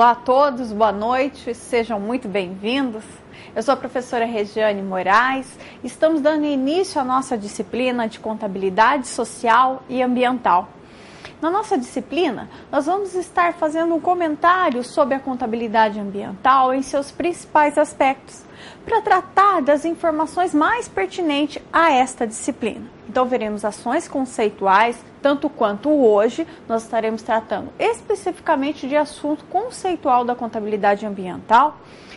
Olá a todos, boa noite, sejam muito bem-vindos. Eu sou a professora Regiane Moraes. Estamos dando início à nossa disciplina de Contabilidade Social e Ambiental. Na nossa disciplina, nós vamos estar fazendo um comentário sobre a contabilidade ambiental em seus principais aspectos, para tratar das informações mais pertinentes a esta disciplina. Então, veremos ações conceituais, tanto quanto hoje nós estaremos tratando especificamente de assunto conceitual da contabilidade ambiental.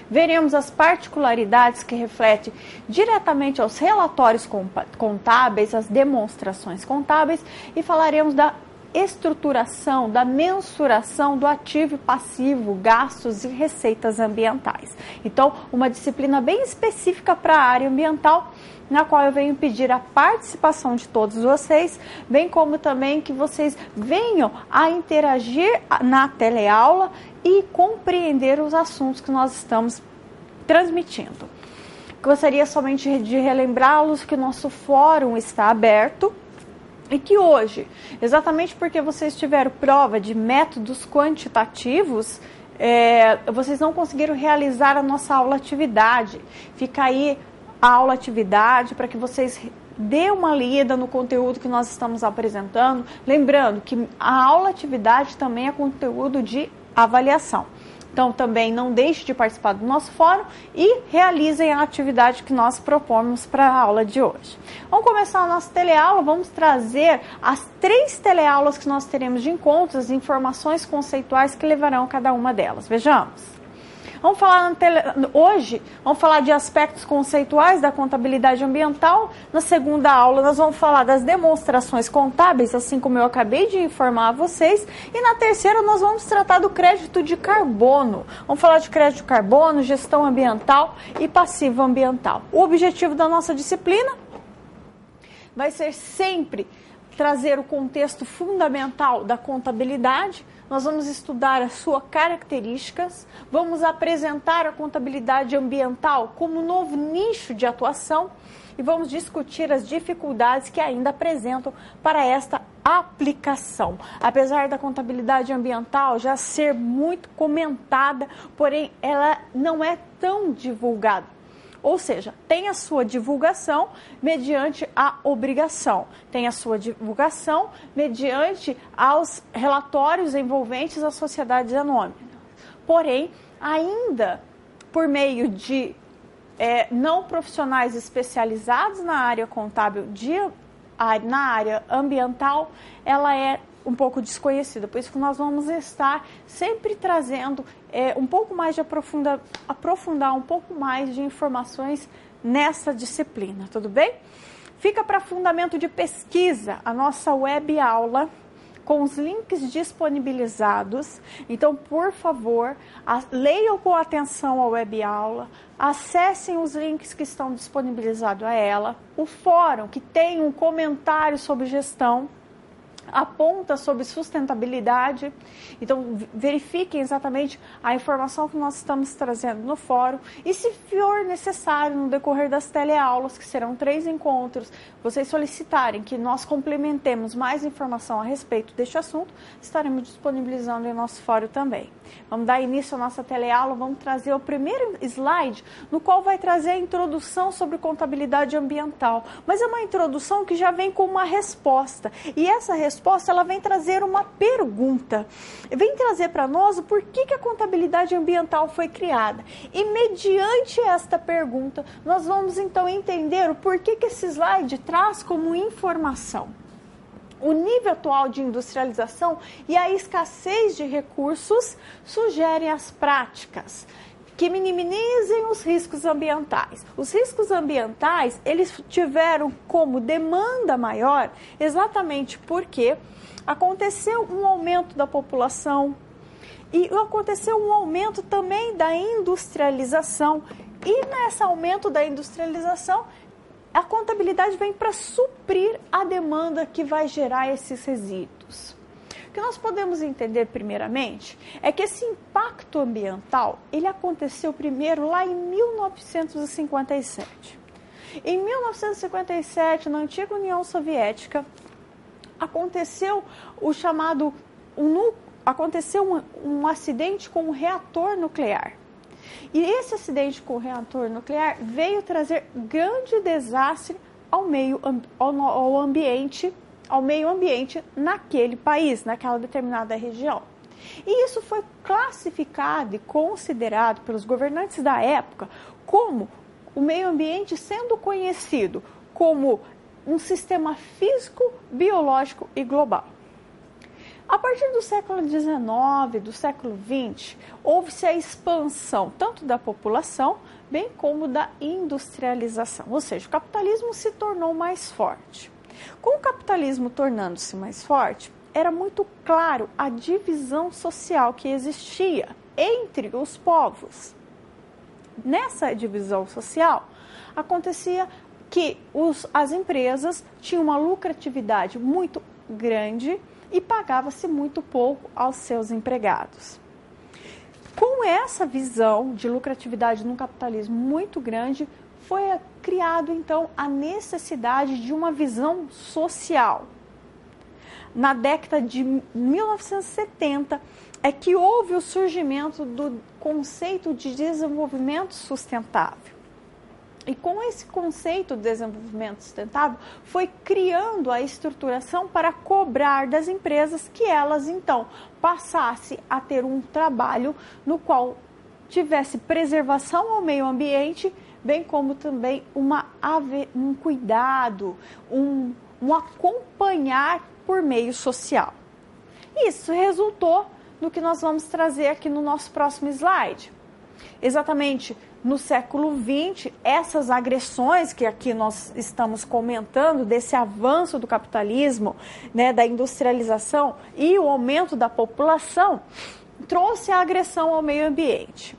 Veremos as particularidades que refletem diretamente aos relatórios contábeis, as demonstrações contábeis, e falaremos da estruturação, da mensuração do ativo e passivo, gastos e receitas ambientais. Então, uma disciplina bem específica para a área ambiental, na qual eu venho pedir a participação de todos vocês, bem como também que vocês venham a interagir na teleaula e compreender os assuntos que nós estamos transmitindo. Gostaria somente de relembrá-los que o nosso fórum está aberto e que hoje, exatamente porque vocês tiveram prova de métodos quantitativos, vocês não conseguiram realizar a nossa aula atividade. Fica aí a aula atividade para que vocês dê uma lida no conteúdo que nós estamos apresentando. Lembrando que a aula atividade também é conteúdo de avaliação. Então, também não deixe de participar do nosso fórum e realizem a atividade que nós propomos para a aula de hoje. Vamos começar a nossa teleaula, vamos trazer as 3 teleaulas que nós teremos de encontros, informações conceituais que levarão cada uma delas. Vejamos. Vamos falar hoje, vamos falar de aspectos conceituais da contabilidade ambiental. Na segunda aula, nós vamos falar das demonstrações contábeis, assim como eu acabei de informar a vocês. E na terceira, nós vamos tratar do crédito de carbono. Vamos falar de crédito de carbono, gestão ambiental e passivo ambiental. O objetivo da nossa disciplina vai ser sempre trazer o contexto fundamental da contabilidade. Nós vamos estudar as suas características, vamos apresentar a contabilidade ambiental como um novo nicho de atuação e vamos discutir as dificuldades que ainda apresentam para esta aplicação. Apesar da contabilidade ambiental já ser muito comentada, porém ela não é tão divulgada. Ou seja, tem a sua divulgação mediante a obrigação, tem a sua divulgação mediante aos relatórios envolventes às sociedades anônimas. Porém, ainda por meio de não profissionais especializados na área contábil, na área ambiental, ela é um pouco desconhecida. Por isso que nós vamos estar sempre trazendo um pouco mais de aprofundar um pouco mais de informações nessa disciplina, tudo bem? Fica para fundamento de pesquisa a nossa web aula com os links disponibilizados. Então, por favor, leiam com atenção a web aula, acessem os links que estão disponibilizados a ela, o fórum que tem um comentário sobre gestão, aponta sobre sustentabilidade. Então, verifiquem exatamente a informação que nós estamos trazendo no fórum e, se for necessário, no decorrer das teleaulas, que serão 3 encontros, vocês solicitarem que nós complementemos mais informação a respeito deste assunto, estaremos disponibilizando em nosso fórum também. Vamos dar início à nossa teleaula, vamos trazer o primeiro slide, no qual vai trazer a introdução sobre contabilidade ambiental, mas é uma introdução que já vem com uma resposta, e essa resposta ela vem trazer uma pergunta, vem trazer para nós o porquê que a contabilidade ambiental foi criada, e mediante esta pergunta nós vamos então entender o porquê que esse slide traz como informação o nível atual de industrialização e a escassez de recursos sugerem as práticas que minimizem os riscos ambientais. Os riscos ambientais, eles tiveram como demanda maior exatamente porque aconteceu um aumento da população e aconteceu um aumento também da industrialização. E nesse aumento da industrialização, a contabilidade vem para suprir a demanda que vai gerar esses resíduos. O que nós podemos entender primeiramente é que esse impacto ambiental, ele aconteceu primeiro lá em 1957. Em 1957, na antiga União Soviética, aconteceu o chamado aconteceu um acidente com um reator nuclear. E esse acidente com o reator nuclear veio trazer grande desastre ao meio ambiente naquele país, naquela determinada região. E isso foi classificado e considerado pelos governantes da época como o meio ambiente sendo conhecido como um sistema físico, biológico e global. A partir do século XIX, do século XX, houve-se a expansão tanto da população, bem como da industrialização, ou seja, o capitalismo se tornou mais forte. Com o capitalismo tornando-se mais forte, era muito claro a divisão social que existia entre os povos. Nessa divisão social, acontecia que as empresas tinham uma lucratividade muito grande e pagava-se muito pouco aos seus empregados. Com essa visão de lucratividade num capitalismo muito grande, foi criado então a necessidade de uma visão social. Na década de 1970 é que houve o surgimento do conceito de desenvolvimento sustentável. E com esse conceito de desenvolvimento sustentável, foi criando a estruturação para cobrar das empresas que elas, então, passassem a ter um trabalho no qual tivesse preservação ao meio ambiente, bem como também um cuidado, um acompanhar por meio social. Isso resultou no que nós vamos trazer aqui no nosso próximo slide. Exatamente no século XX, essas agressões que aqui nós estamos comentando, desse avanço do capitalismo, né, da industrialização e o aumento da população, trouxe a agressão ao meio ambiente.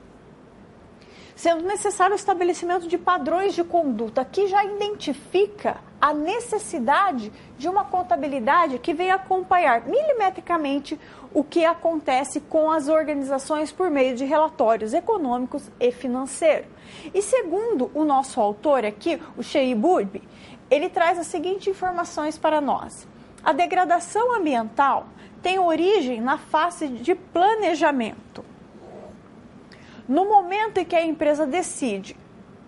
Sendo necessário o estabelecimento de padrões de conduta que já identifica a necessidade de uma contabilidade que venha acompanhar milimetricamente o que acontece com as organizações por meio de relatórios econômicos e financeiros. E segundo o nosso autor aqui, o Shei Budby, ele traz as seguintes informações para nós. A degradação ambiental tem origem na fase de planejamento. No momento em que a empresa decide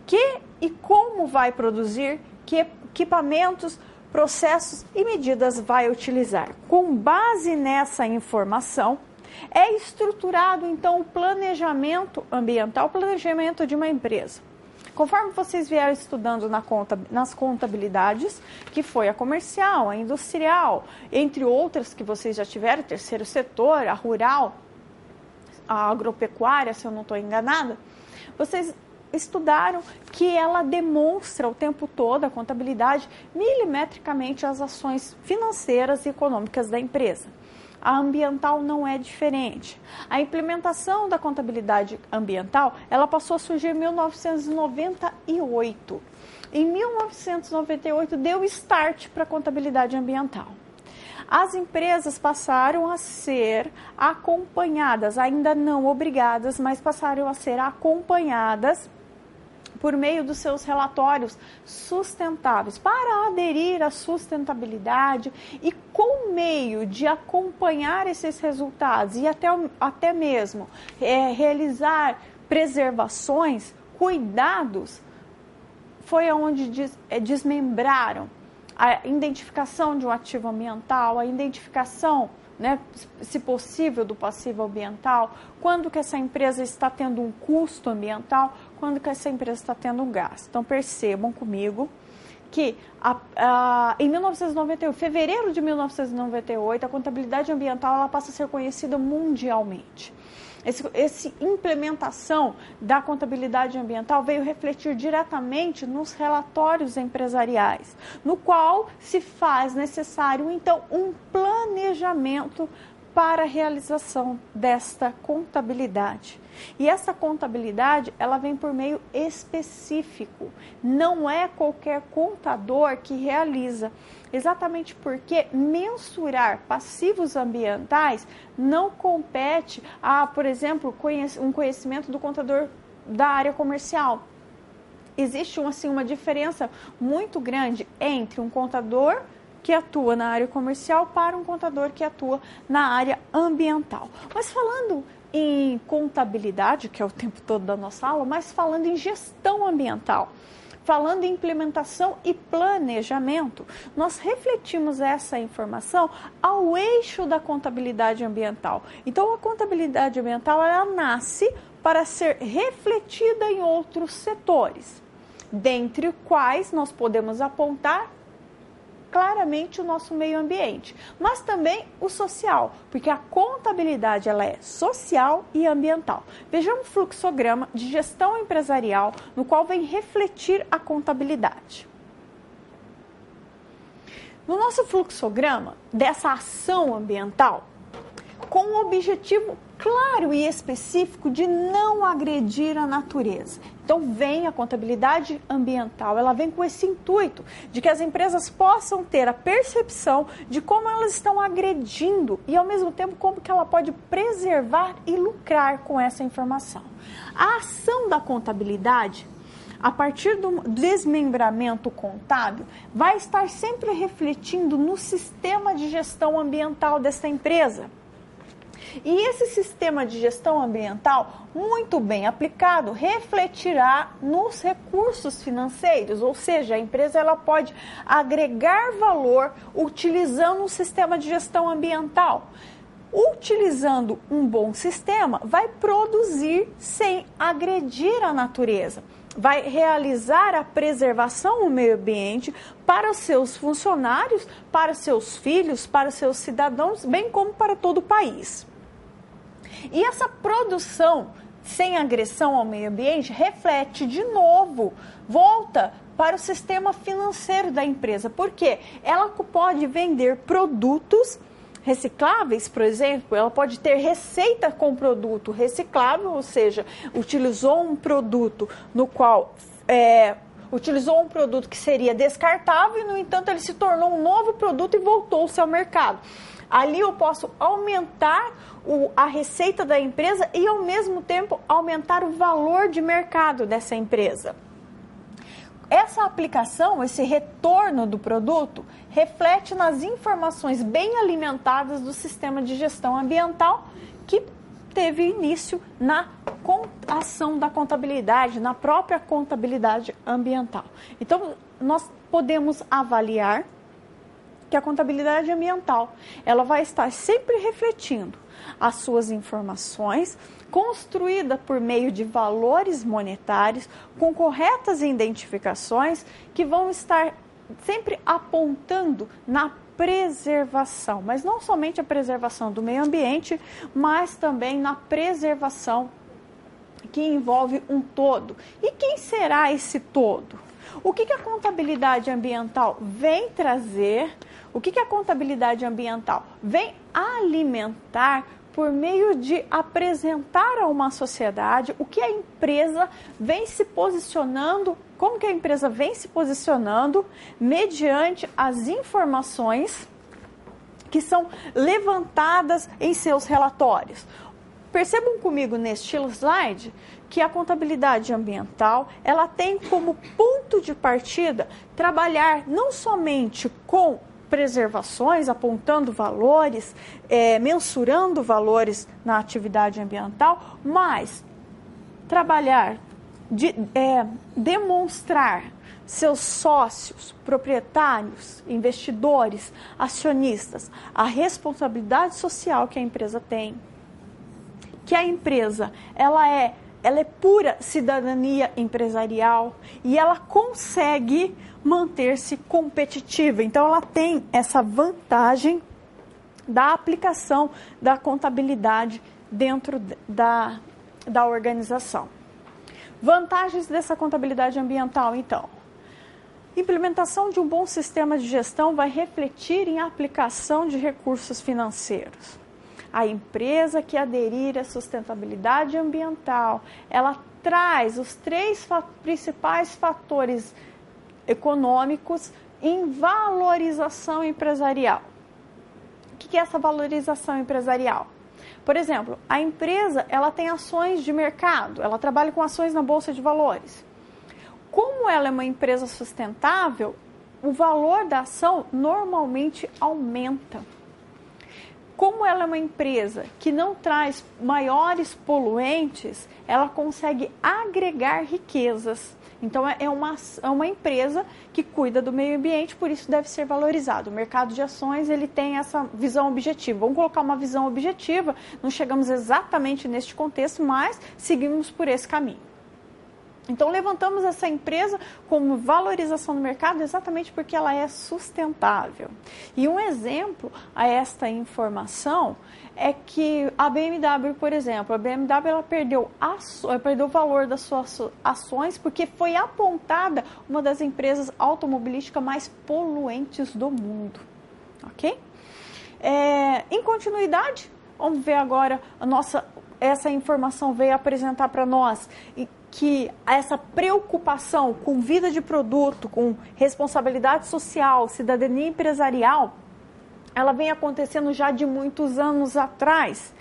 que e como vai produzir, que equipamentos, processos e medidas vai utilizar. Com base nessa informação, é estruturado então o planejamento ambiental, o planejamento de uma empresa. Conforme vocês vieram estudando nas contabilidades, que foi a comercial, a industrial, entre outras que vocês já tiveram, terceiro setor, a rural, a agropecuária, se eu não estou enganada, vocês estudaram que ela demonstra o tempo todo, a contabilidade, milimetricamente as ações financeiras e econômicas da empresa. A ambiental não é diferente. A implementação da contabilidade ambiental, ela passou a surgir em 1998. Em 1998 deu start para a contabilidade ambiental. As empresas passaram a ser acompanhadas, ainda não obrigadas, mas passaram a ser acompanhadas por meio dos seus relatórios sustentáveis, para aderir à sustentabilidade e com meio de acompanhar esses resultados e até mesmo realizar preservações, cuidados, foi onde desmembraram a identificação de um ativo ambiental, a identificação, né, se possível, do passivo ambiental, quando que essa empresa está tendo um custo ambiental, quando que essa empresa está tendo um gasto. Então, percebam comigo que em 1998, fevereiro de 1998, a contabilidade ambiental ela passa a ser conhecida mundialmente. Essa implementação da contabilidade ambiental veio refletir diretamente nos relatórios empresariais, no qual se faz necessário, então, um planejamento para a realização desta contabilidade. E essa contabilidade, ela vem por meio específico, não é qualquer contador que realiza, exatamente porque mensurar passivos ambientais não compete a, por exemplo, um conhecimento do contador da área comercial. Existe uma diferença muito grande entre um contador que atua na área comercial para um contador que atua na área ambiental. Mas falando em contabilidade, que é o tempo todo da nossa aula, mas falando em gestão ambiental, falando em implementação e planejamento, nós refletimos essa informação ao eixo da contabilidade ambiental. Então, a contabilidade ambiental, ela nasce para ser refletida em outros setores, dentre os quais nós podemos apontar claramente o nosso meio ambiente, mas também o social, porque a contabilidade ela é social e ambiental. Vejamos um fluxograma de gestão empresarial no qual vem refletir a contabilidade. No nosso fluxograma dessa ação ambiental, com o objetivo claro e específico de não agredir a natureza. Então vem a contabilidade ambiental, ela vem com esse intuito de que as empresas possam ter a percepção de como elas estão agredindo e ao mesmo tempo como que ela pode preservar e lucrar com essa informação. A ação da contabilidade, a partir do desmembramento contábil, vai estar sempre refletindo no sistema de gestão ambiental desta empresa. E esse sistema de gestão ambiental, muito bem aplicado, refletirá nos recursos financeiros, ou seja, a empresa ela pode agregar valor utilizando um sistema de gestão ambiental. Utilizando um bom sistema, vai produzir sem agredir a natureza. Vai realizar a preservação do meio ambiente para os seus funcionários, para os seus filhos, para os seus cidadãos, bem como para todo o país. E essa produção sem agressão ao meio ambiente reflete de novo, volta para o sistema financeiro da empresa, porque ela pode vender produtos recicláveis, por exemplo, ela pode ter receita com produto reciclável, ou seja, utilizou um produto no qual utilizou um produto que seria descartável e, no entanto, ele se tornou um novo produto e voltou-se ao mercado. Ali eu posso aumentar a receita da empresa e, ao mesmo tempo, aumentar o valor de mercado dessa empresa. Essa aplicação, esse retorno do produto, reflete nas informações bem alimentadas do sistema de gestão ambiental que teve início na ação da contabilidade, na própria contabilidade ambiental. Então, nós podemos avaliar que a contabilidade ambiental, ela vai estar sempre refletindo as suas informações, construída por meio de valores monetários, com corretas identificações, que vão estar sempre apontando na preservação, mas não somente a preservação do meio ambiente, mas também na preservação que envolve um todo. E quem será esse todo? O que a contabilidade ambiental vem trazer? O que a contabilidade ambiental vem alimentar por meio de apresentar a uma sociedade o que a empresa vem se posicionando, como que a empresa vem se posicionando mediante as informações que são levantadas em seus relatórios. Percebam comigo neste slide que a contabilidade ambiental, ela tem como ponto de partida trabalhar não somente com preservações, apontando valores, mensurando valores na atividade ambiental, mas trabalhar, demonstrar seus sócios, proprietários, investidores, acionistas, a responsabilidade social que a empresa tem, que a empresa ela é pura cidadania empresarial e ela consegue manter-se competitiva. Então, ela tem essa vantagem da aplicação da contabilidade dentro da organização. Vantagens dessa contabilidade ambiental, então. Implementação de um bom sistema de gestão vai refletir em aplicação de recursos financeiros. A empresa que aderir à sustentabilidade ambiental, ela traz os 3 principais fatores econômicos em valorização empresarial. O que é essa valorização empresarial? Por exemplo, a empresa ela tem ações de mercado, ela trabalha com ações na Bolsa de Valores. Como ela é uma empresa sustentável, o valor da ação normalmente aumenta. Como ela é uma empresa que não traz maiores poluentes, ela consegue agregar riquezas. Então, é uma empresa que cuida do meio ambiente, por isso deve ser valorizado. O mercado de ações, ele tem essa visão objetiva. Vamos colocar uma visão objetiva, não chegamos exatamente neste contexto, mas seguimos por esse caminho. Então, levantamos essa empresa como valorização no mercado exatamente porque ela é sustentável. E um exemplo a esta informação é que a BMW, por exemplo, a BMW ela perdeu o valor das suas ações porque foi apontada uma das empresas automobilísticas mais poluentes do mundo. Ok? Em continuidade, vamos ver agora essa informação veio apresentar para nós que essa preocupação com vida de produto, com responsabilidade social, cidadania empresarial, ela vem acontecendo já de muitos anos atrás,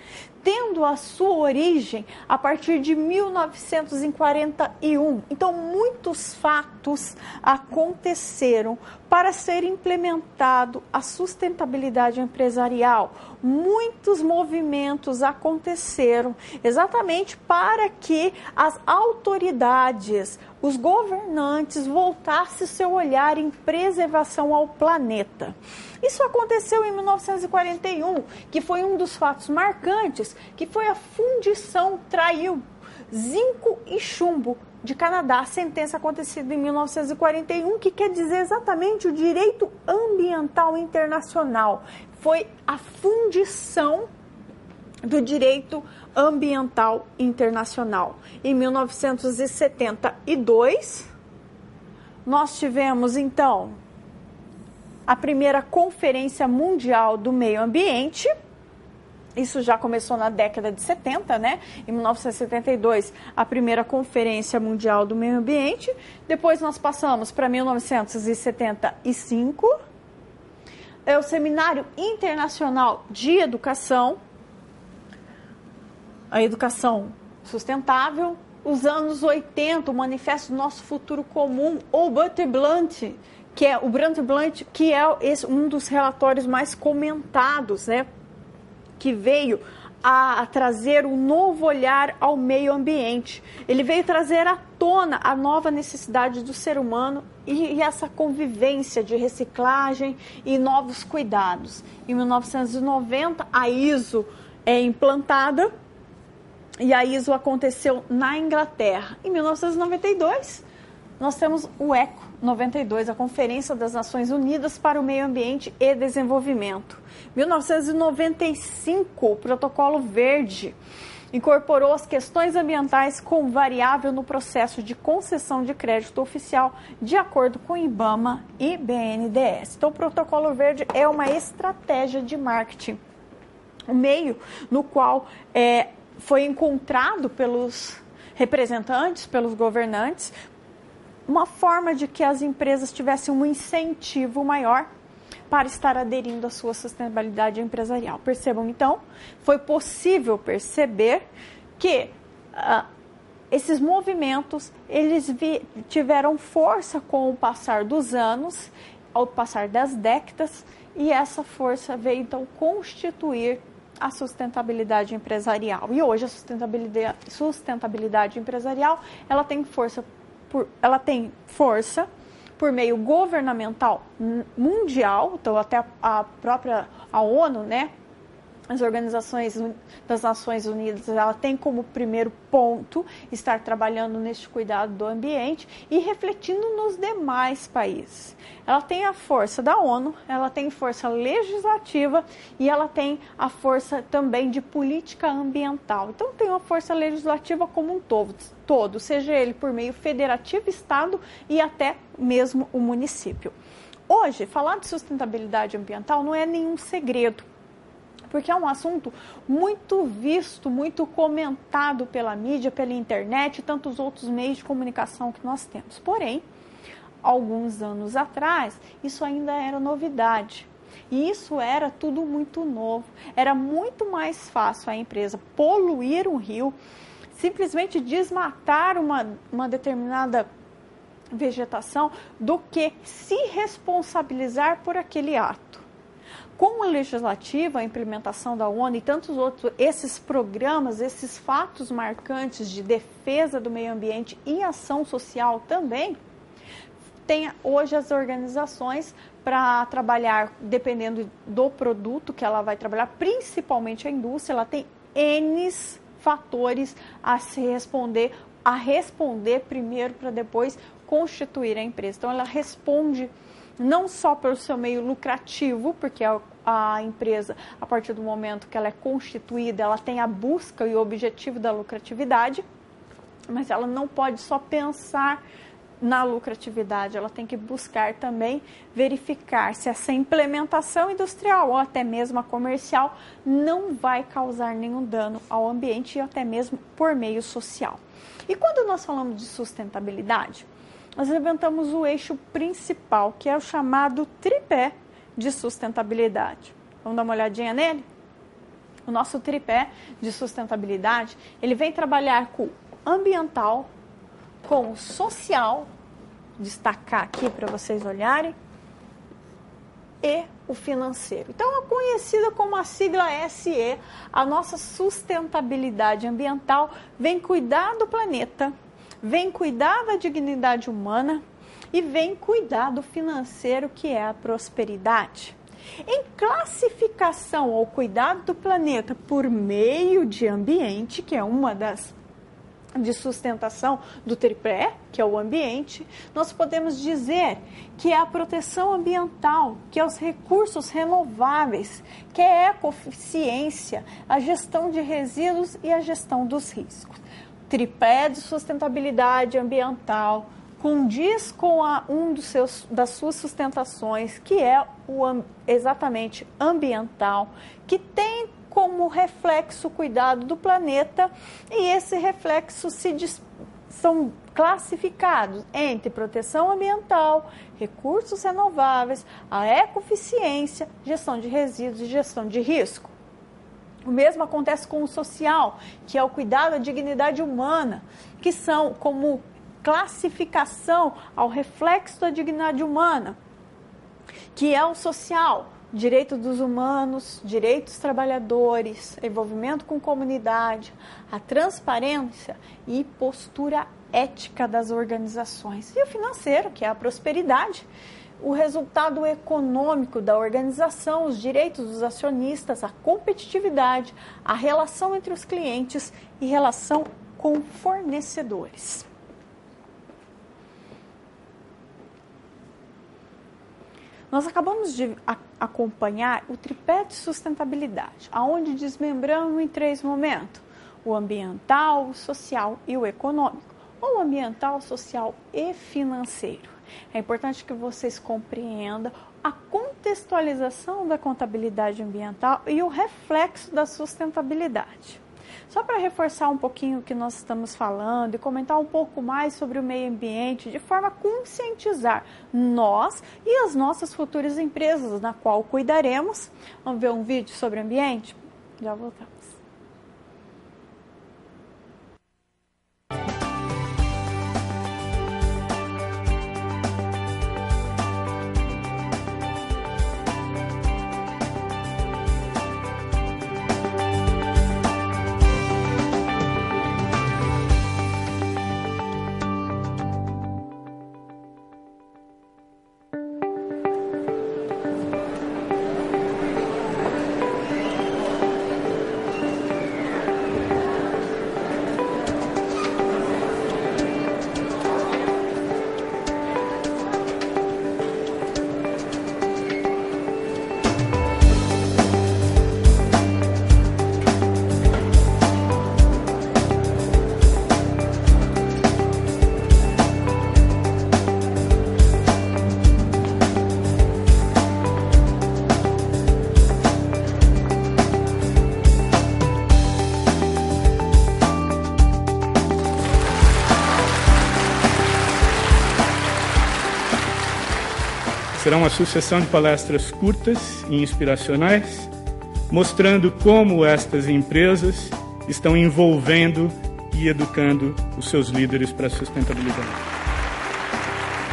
tendo a sua origem a partir de 1941. Então, muitos fatos aconteceram para ser implementado a sustentabilidade empresarial. Muitos movimentos aconteceram exatamente para que as autoridades, os governantes voltassem seu olhar em preservação ao planeta. Isso aconteceu em 1941, que foi um dos fatos marcantes, que foi a fundição traiu zinco e chumbo de Canadá, a sentença acontecida em 1941, que quer dizer exatamente o direito ambiental internacional. Foi a fundição do direito ambiental internacional. Em 1972, nós tivemos então a primeira Conferência Mundial do Meio Ambiente. Isso já começou na década de 70, né? Em 1972, a primeira Conferência Mundial do Meio Ambiente. Depois nós passamos para 1975. É o Seminário Internacional de Educação. A educação sustentável. Os anos 80, o Manifesto do Nosso Futuro Comum, ou Brundtland, que é um dos relatórios mais comentados, né? Que veio a trazer um novo olhar ao meio ambiente. Ele veio trazer à tona a nova necessidade do ser humano e essa convivência de reciclagem e novos cuidados. Em 1990, a ISO é implantada e a ISO aconteceu na Inglaterra. Em 1992, nós temos o ECO 92, a Conferência das Nações Unidas para o Meio Ambiente e Desenvolvimento. 1995, o Protocolo Verde incorporou as questões ambientais como variável no processo de concessão de crédito oficial, de acordo com IBAMA e BNDES. Então, o Protocolo Verde é uma estratégia de marketing, um meio no qual foi encontrado pelos representantes, pelos governantes, uma forma de que as empresas tivessem um incentivo maior para estar aderindo à sua sustentabilidade empresarial. Percebam, então, foi possível perceber que esses movimentos, eles tiveram força com o passar dos anos, ao passar das décadas, e essa força veio, então, constituir a sustentabilidade empresarial. E hoje a sustentabilidade empresarial, ela tem força por meio governamental mundial, então até a própria ONU, né? As organizações das Nações Unidas, ela tem como primeiro ponto estar trabalhando neste cuidado do ambiente e refletindo nos demais países. Ela tem a força da ONU, ela tem força legislativa e ela tem a força também de política ambiental. Então tem uma força legislativa como um todo, seja ele por meio federativo, estado e até mesmo o município. Hoje, falar de sustentabilidade ambiental não é nenhum segredo, porque é um assunto muito visto, muito comentado pela mídia, pela internet e tantos outros meios de comunicação que nós temos. Porém, alguns anos atrás, isso ainda era novidade. E isso era tudo muito novo. Era muito mais fácil a empresa poluir um rio, simplesmente desmatar uma determinada vegetação do que se responsabilizar por aquele ato. Com o legislativo, a implementação da ONU e tantos outros, esses programas, esses fatos marcantes de defesa do meio ambiente e ação social também, tem hoje as organizações para trabalhar, dependendo do produto que ela vai trabalhar, principalmente a indústria, ela tem N fatores a responder primeiro para depois constituir a empresa. Então, ela responde não só pelo seu meio lucrativo, porque a empresa, a partir do momento que ela é constituída, ela tem a busca e o objetivo da lucratividade, mas ela não pode só pensar na lucratividade, ela tem que buscar também verificar se essa implementação industrial ou até mesmo a comercial não vai causar nenhum dano ao ambiente e até mesmo por meio social. E quando nós falamos de sustentabilidade, nós levantamos o eixo principal, que é o chamado tripé de sustentabilidade. Vamos dar uma olhadinha nele? O nosso tripé de sustentabilidade, ele vem trabalhar com o ambiental, com o social, destacar aqui para vocês olharem, e o financeiro. Então, é conhecida como a sigla SE, a nossa sustentabilidade ambiental vem cuidar do planeta, vem cuidar da dignidade humana e vem cuidar do financeiro, que é a prosperidade. Em classificação ao cuidado do planeta por meio de ambiente, que é uma das de sustentação do tripé, que é o ambiente, nós podemos dizer que é a proteção ambiental, que é os recursos renováveis, que é a ecoeficiência, a gestão de resíduos e a gestão dos riscos. Tripé de sustentabilidade ambiental condiz com das suas sustentações, que é exatamente ambiental, que tem como reflexo o cuidado do planeta, e esse reflexo são classificados entre proteção ambiental, recursos renováveis, a ecoeficiência, gestão de resíduos e gestão de risco. O mesmo acontece com o social, que é o cuidado da dignidade humana, que são como classificação ao reflexo da dignidade humana, que é o social, direito dos humanos, direitos dos trabalhadores, envolvimento com comunidade, a transparência e postura ética das organizações. E o financeiro, que é a prosperidade, o resultado econômico da organização, os direitos dos acionistas, a competitividade, a relação entre os clientes e relação com fornecedores. Nós acabamos de acompanhar o tripé de sustentabilidade, onde desmembramos em 3 momentos: o ambiental, o social e o econômico, ou ambiental, social e financeiro. É importante que vocês compreendam a contextualização da contabilidade ambiental e o reflexo da sustentabilidade. Só para reforçar um pouquinho o que nós estamos falando e comentar um pouco mais sobre o meio ambiente, de forma a conscientizar nós e as nossas futuras empresas, na qual cuidaremos. Vamos ver um vídeo sobre ambiente? Já voltamos. Será uma sucessão de palestras curtas e inspiracionais, mostrando como estas empresas estão envolvendo e educando os seus líderes para a sustentabilidade.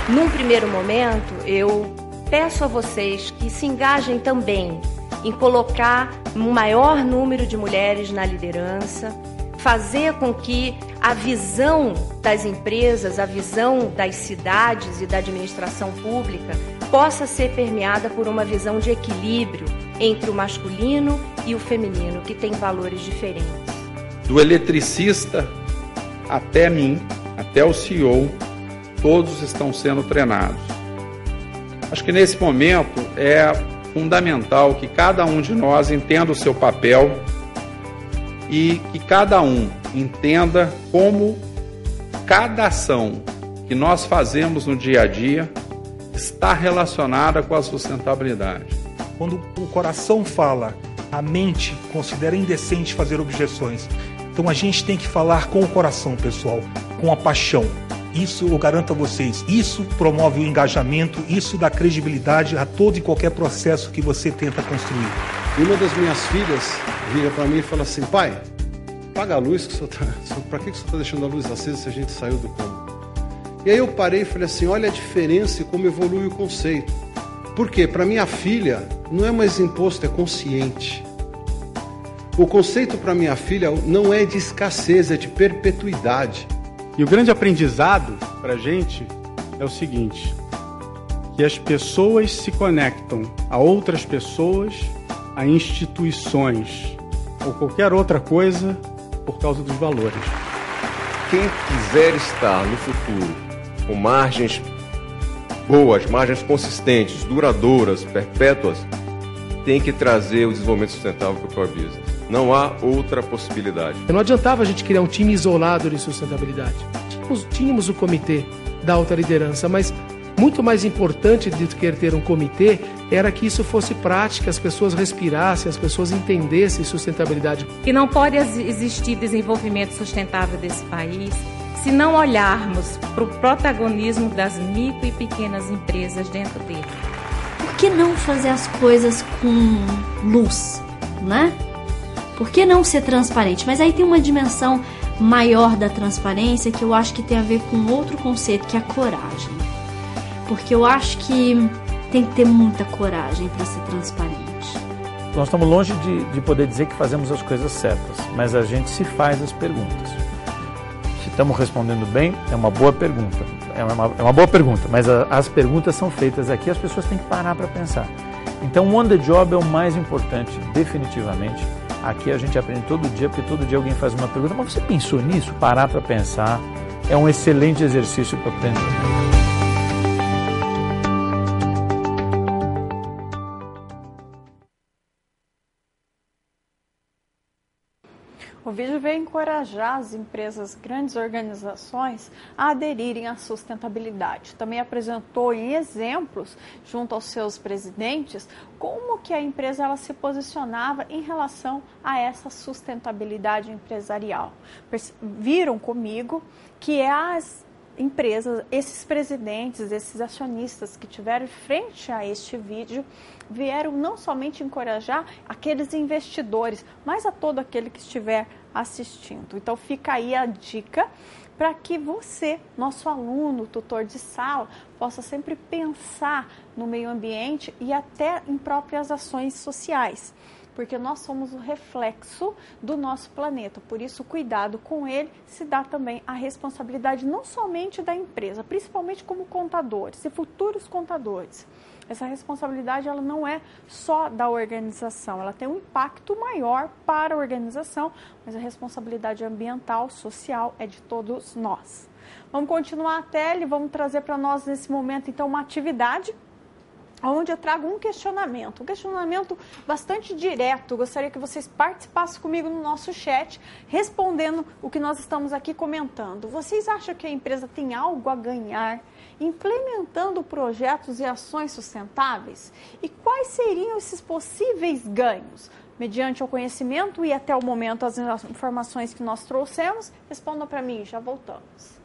Num primeiro momento, eu peço a vocês que se engajem também em colocar um maior número de mulheres na liderança, fazer com que a visão das empresas, a visão das cidades e da administração pública possa ser permeada por uma visão de equilíbrio entre o masculino e o feminino, que tem valores diferentes. Do eletricista até mim, até o CEO, todos estão sendo treinados. Acho que nesse momento é fundamental que cada um de nós entenda o seu papel e que cada um entenda como cada ação que nós fazemos no dia a dia está relacionada com a sustentabilidade. Quando o coração fala, a mente considera indecente fazer objeções. Então a gente tem que falar com o coração, pessoal, com a paixão. Isso eu garanto a vocês, isso promove o engajamento, isso dá credibilidade a todo e qualquer processo que você tenta construir. E uma das minhas filhas vira para mim e fala assim: pai, apaga a luz, para que o senhor está deixando a luz acesa se a gente saiu do cômodo? E aí eu parei e falei assim: olha a diferença e como evolui o conceito. Por quê? Para minha filha não é mais imposto, é consciente. O conceito para minha filha não é de escassez, é de perpetuidade. E o grande aprendizado para a gente é o seguinte: que as pessoas se conectam a outras pessoas, a instituições ou qualquer outra coisa por causa dos valores. Quem quiser estar no futuro com margens boas, margens consistentes, duradouras, perpétuas, tem que trazer o desenvolvimento sustentável para o core business. Não há outra possibilidade. Não adiantava a gente criar um time isolado de sustentabilidade. Tínhamos o comitê da alta liderança, mas muito mais importante do que ter um comitê era que isso fosse prática, as pessoas respirassem, as pessoas entendessem sustentabilidade. E não pode existir desenvolvimento sustentável desse país se não olharmos para o protagonismo das micro e pequenas empresas dentro dele. Por que não fazer as coisas com luz, né? Por que não ser transparente? Mas aí tem uma dimensão maior da transparência que eu acho que tem a ver com outro conceito, que é a coragem. Porque eu acho que tem que ter muita coragem para ser transparente. Nós estamos longe de poder dizer que fazemos as coisas certas, mas a gente se faz as perguntas. Se estamos respondendo bem, é uma boa pergunta. É uma boa pergunta, mas as perguntas são feitas aqui, as pessoas têm que parar para pensar. Então, o on the job é o mais importante, definitivamente. Aqui a gente aprende todo dia, porque todo dia alguém faz uma pergunta. Mas você pensou nisso? Parar para pensar é um excelente exercício para aprender. O vídeo veio encorajar as empresas, grandes organizações, a aderirem à sustentabilidade. Também apresentou em exemplos, junto aos seus presidentes, como que a empresa ela se posicionava em relação a essa sustentabilidade empresarial. Viram comigo que as empresas, esses presidentes, esses acionistas que tiveram frente a este vídeo, vieram não somente encorajar aqueles investidores, mas a todo aquele que estiver assistindo. Então fica aí a dica para que você, nosso aluno, tutor de sala, possa sempre pensar no meio ambiente e até em próprias ações sociais. Porque nós somos o reflexo do nosso planeta, por isso cuidado com ele se dá também a responsabilidade não somente da empresa, principalmente como contadores e futuros contadores. Essa responsabilidade ela não é só da organização, ela tem um impacto maior para a organização, mas a responsabilidade ambiental, social é de todos nós. Vamos continuar a tela e vamos trazer para nós nesse momento então uma atividade onde eu trago um questionamento bastante direto. Gostaria que vocês participassem comigo no nosso chat, respondendo o que nós estamos aqui comentando. Vocês acham que a empresa tem algo a ganhar implementando projetos e ações sustentáveis? E quais seriam esses possíveis ganhos? Mediante o conhecimento e até o momento as informações que nós trouxemos, respondam para mim, já voltamos.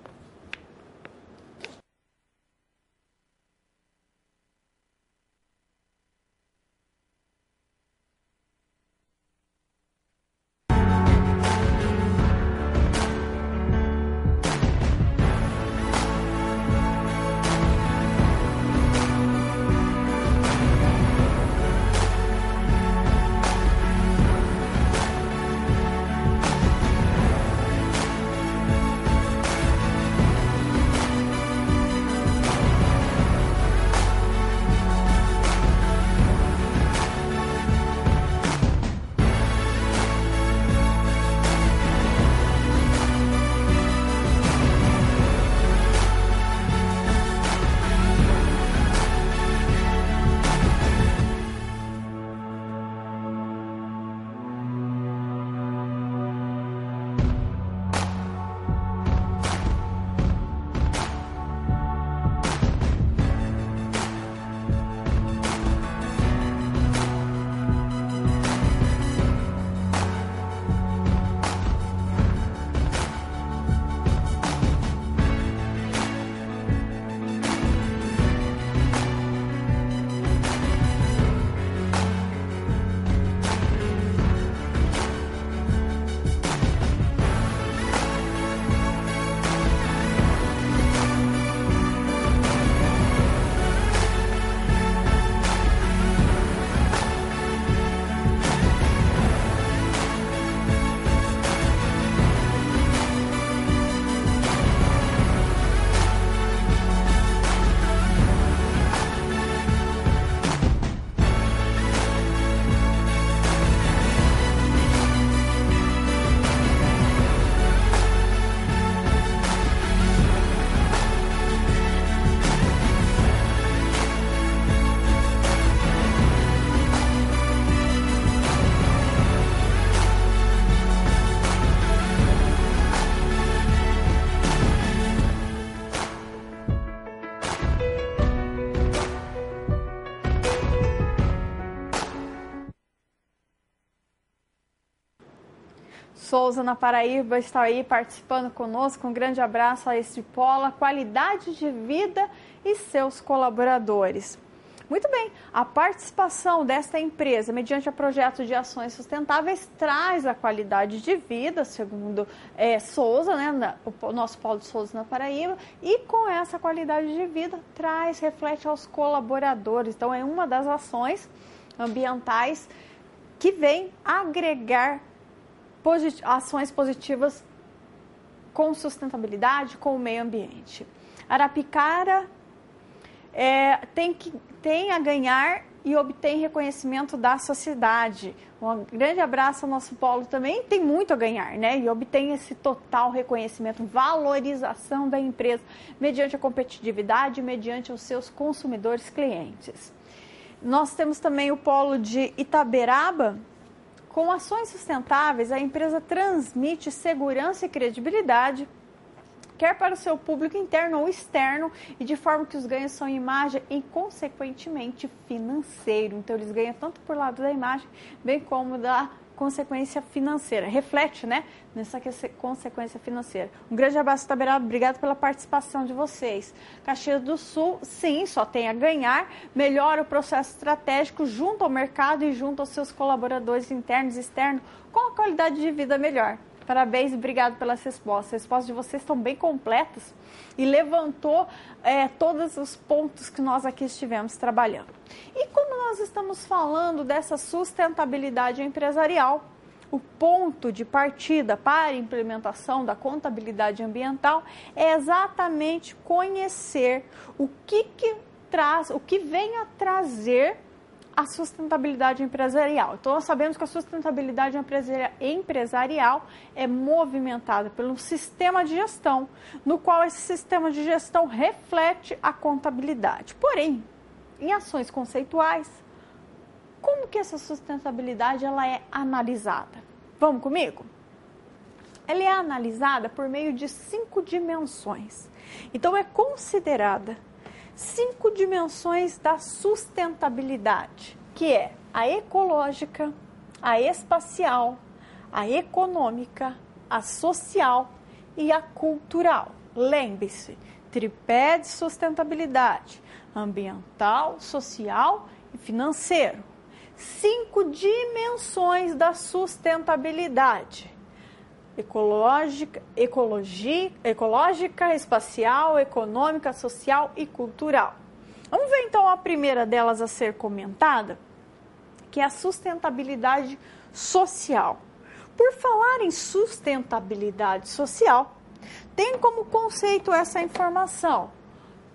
Souza, na Paraíba, está aí participando conosco. Um grande abraço a este polo, a qualidade de vida e seus colaboradores. Muito bem, a participação desta empresa mediante o projeto de ações sustentáveis traz a qualidade de vida, segundo Souza, né, o nosso polo de Souza na Paraíba, e com essa qualidade de vida reflete aos colaboradores. Então é uma das ações ambientais que vem agregar ações positivas com sustentabilidade, com o meio ambiente. Araraquara tem a ganhar e obtém reconhecimento da sociedade. Um grande abraço ao nosso polo também, tem muito a ganhar, né? E obtém esse total reconhecimento, valorização da empresa, mediante a competitividade, mediante os seus consumidores clientes. Nós temos também o polo de Itaberaba. Com ações sustentáveis, a empresa transmite segurança e credibilidade, quer para o seu público interno ou externo, e de forma que os ganhos são imagem e, consequentemente, financeiro. Então, eles ganham tanto por lado da imagem, bem como da consequência financeira. Reflete, né, nessa consequência financeira. Um grande abraço, Itaberaba. Obrigado pela participação de vocês. Caxias do Sul, sim, só tem a ganhar. Melhora o processo estratégico junto ao mercado e junto aos seus colaboradores internos e externos, com a qualidade de vida melhor. Parabéns e obrigado pelas respostas. As respostas de vocês estão bem completas e levantou todos os pontos que nós aqui estivemos trabalhando. E como nós estamos falando dessa sustentabilidade empresarial, o ponto de partida para a implementação da contabilidade ambiental é exatamente conhecer o que vem a trazer a sustentabilidade empresarial. Então, nós sabemos que a sustentabilidade empresarial é movimentada pelo sistema de gestão, no qual esse sistema de gestão reflete a contabilidade. Porém, em ações conceituais, como que essa sustentabilidade ela é analisada? Vamos comigo? Ela é analisada por meio de 5 dimensões. Então, é considerada 5 dimensões da sustentabilidade, que é a ecológica, a espacial, a econômica, a social e a cultural. Lembre-se, tripé de sustentabilidade, ambiental, social e financeiro. 5 dimensões da sustentabilidade. Ecológica, espacial, econômica, social e cultural. Vamos ver então a primeira delas a ser comentada, que é a sustentabilidade social. Por falar em sustentabilidade social, tem como conceito essa informação.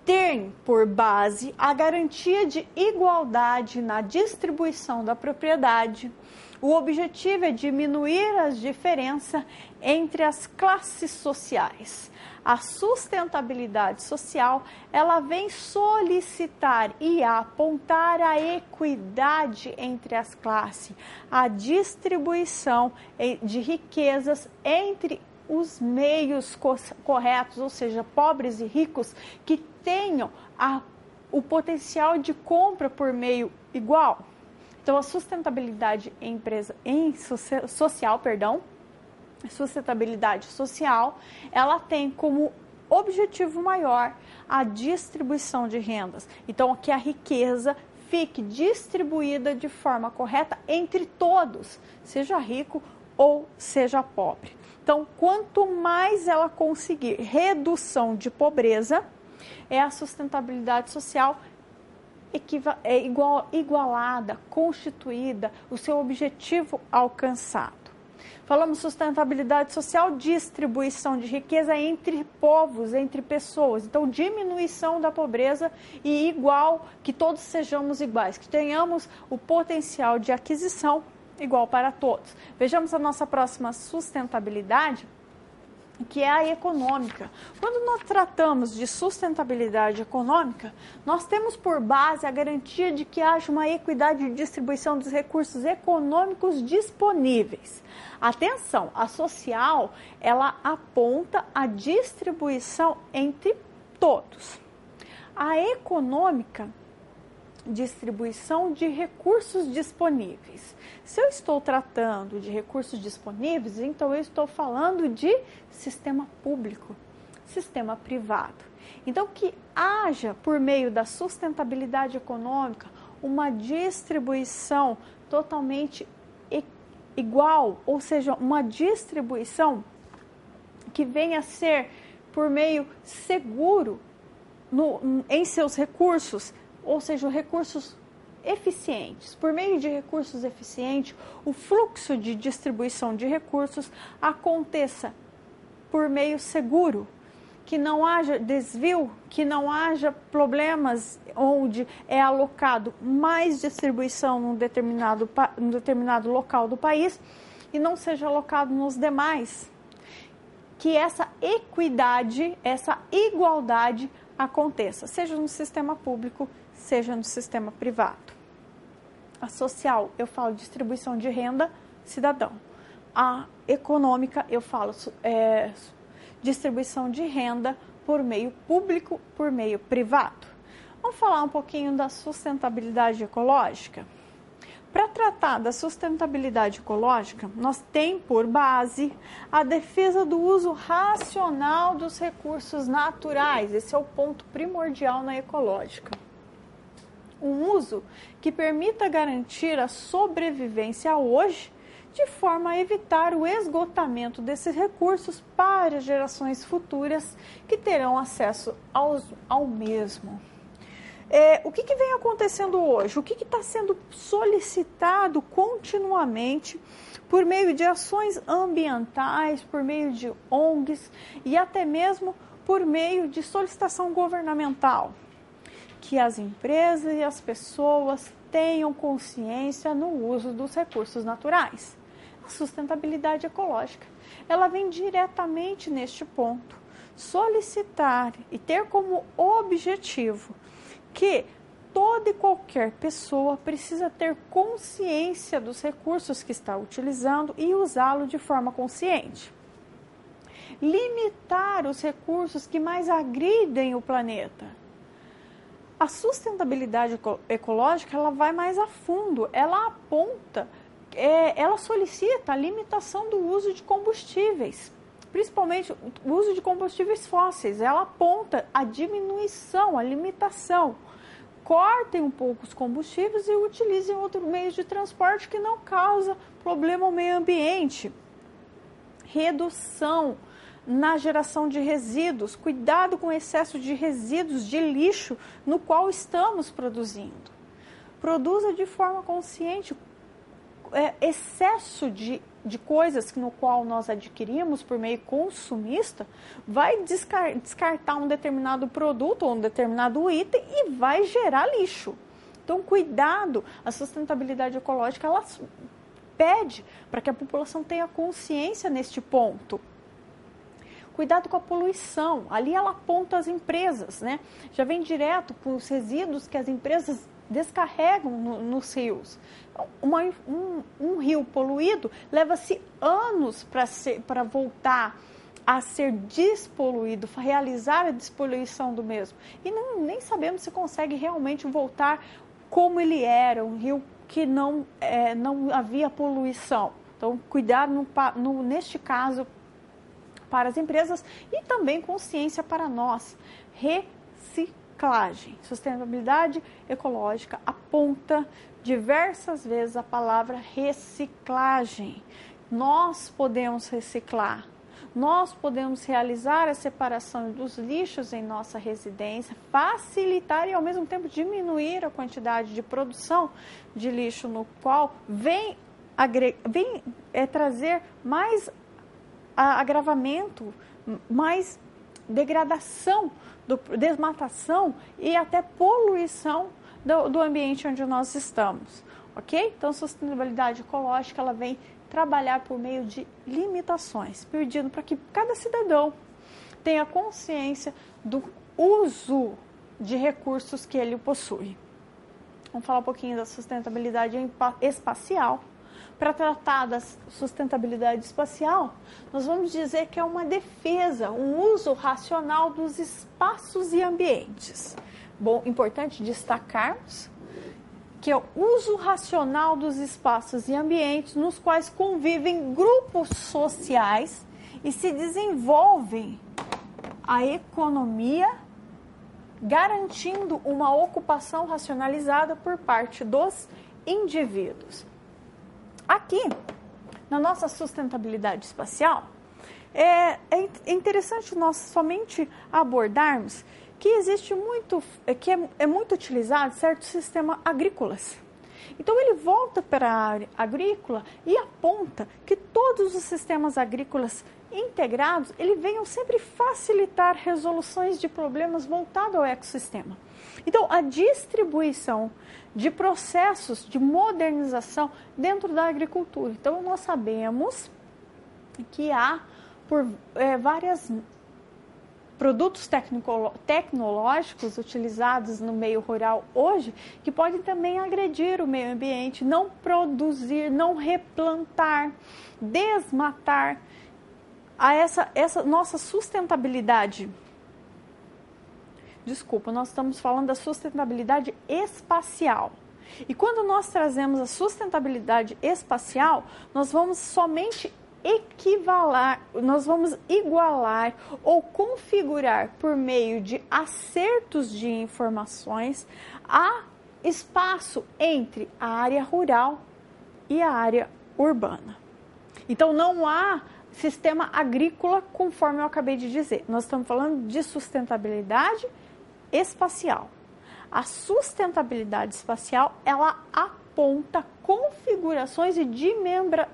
Tem por base a garantia de igualdade na distribuição da propriedade. O objetivo é diminuir as diferenças entre as classes sociais. A sustentabilidade social, ela vem solicitar e apontar a equidade entre as classes, a distribuição de riquezas entre os meios corretos, ou seja, pobres e ricos, que tenham o potencial de compra por meio igual. Então, a sustentabilidade sustentabilidade social, ela tem como objetivo maior a distribuição de rendas. Então, que a riqueza fique distribuída de forma correta entre todos, seja rico ou seja pobre. Então, quanto mais ela conseguir redução de pobreza, é a sustentabilidade social igualada, constituída, o seu objetivo alcançado. Falamos sustentabilidade social, distribuição de riqueza entre povos, entre pessoas. Então, diminuição da pobreza e igual, que todos sejamos iguais, que tenhamos o potencial de aquisição igual para todos. Vejamos a nossa próxima sustentabilidade, que é a econômica. Quando nós tratamos de sustentabilidade econômica, nós temos por base a garantia de que haja uma equidade de distribuição dos recursos econômicos disponíveis. Atenção, a social, ela aponta a distribuição entre todos. A econômica distribuição de recursos disponíveis. Se eu estou tratando de recursos disponíveis, então eu estou falando de sistema público, sistema privado. Então, que haja, por meio da sustentabilidade econômica, uma distribuição totalmente igual, ou seja, uma distribuição que venha a ser por meio seguro em seus recursos, ou seja, recursos eficientes. Por meio de recursos eficientes, o fluxo de distribuição de recursos aconteça por meio seguro, que não haja desvio, que não haja problemas onde é alocado mais distribuição num determinado local do país e não seja alocado nos demais. Que essa equidade, essa igualdade aconteça, seja no sistema público, seja no sistema privado. A social, eu falo distribuição de renda cidadão. A econômica, eu falo distribuição de renda por meio público, por meio privado. Vamos falar um pouquinho da sustentabilidade ecológica? Para tratar da sustentabilidade ecológica, nós temos por base a defesa do uso racional dos recursos naturais. Esse é o ponto primordial na ecológica. Um uso que permita garantir a sobrevivência hoje, de forma a evitar o esgotamento desses recursos para gerações futuras que terão acesso ao mesmo. O que vem acontecendo hoje? O que está sendo solicitado continuamente por meio de ações ambientais, por meio de ONGs e até mesmo por meio de solicitação governamental? Que as empresas e as pessoas tenham consciência no uso dos recursos naturais. A sustentabilidade ecológica, ela vem diretamente neste ponto, solicitar e ter como objetivo que toda e qualquer pessoa precisa ter consciência dos recursos que está utilizando e usá-lo de forma consciente. Limitar os recursos que mais agridem o planeta. A sustentabilidade ecológica, ela vai mais a fundo, ela aponta, ela solicita a limitação do uso de combustíveis, principalmente o uso de combustíveis fósseis. Ela aponta a diminuição, a limitação. Cortem um pouco os combustíveis e utilizem outros meios de transporte que não causa problema ao meio ambiente. Redução na geração de resíduos, cuidado com o excesso de resíduos de lixo no qual estamos produzindo. Produza de forma consciente. Excesso de coisas no qual nós adquirimos por meio consumista vai descartar um determinado produto ou um determinado item e vai gerar lixo. Então, cuidado, a sustentabilidade ecológica, ela pede para que a população tenha consciência neste ponto. Cuidado com a poluição, ali ela aponta as empresas, né? Já vem direto com os resíduos que as empresas descarregam nos rios. Um rio poluído leva-se anos para voltar a ser despoluído, realizar a despoluição do mesmo. E nem sabemos se consegue realmente voltar como ele era, um rio que não havia poluição. Então, cuidado neste caso para as empresas e também consciência para nós. Reciclagem. Sustentabilidade ecológica aponta diversas vezes a palavra reciclagem. Nós podemos reciclar. Nós podemos realizar a separação dos lixos em nossa residência, facilitar e ao mesmo tempo diminuir a quantidade de produção de lixo, no qual vem trazer mais agravamento, mais degradação, desmatação e até poluição do ambiente onde nós estamos, ok? Então, a sustentabilidade ecológica, ela vem trabalhar por meio de limitações, pedindo para que cada cidadão tenha consciência do uso de recursos que ele possui. Vamos falar um pouquinho da sustentabilidade espacial. Para tratar da sustentabilidade espacial, nós vamos dizer que é uma defesa, um uso racional dos espaços e ambientes. Bom, importante destacarmos que é o uso racional dos espaços e ambientes nos quais convivem grupos sociais e se desenvolvem a economia, garantindo uma ocupação racionalizada por parte dos indivíduos. Aqui, na nossa sustentabilidade espacial, é interessante nós somente abordarmos que existe muito, que é muito utilizado certos sistemas agrícolas. Então ele volta para a área agrícola e aponta que todos os sistemas agrícolas integrados, ele venham sempre facilitar resoluções de problemas voltados ao ecossistema. Então a distribuição de processos de modernização dentro da agricultura. Então nós sabemos que há várias produtos tecnológicos utilizados no meio rural hoje que podem também agredir o meio ambiente, não produzir, não replantar, desmatar. Essa nossa sustentabilidade, nós estamos falando da sustentabilidade espacial. E quando nós trazemos a sustentabilidade espacial, nós vamos somente nós vamos igualar ou configurar por meio de acertos de informações a espaço entre a área rural e a área urbana. Então não há sistema agrícola conforme eu acabei de dizer. Nós estamos falando de sustentabilidade espacial. A sustentabilidade espacial, ela aponta configurações e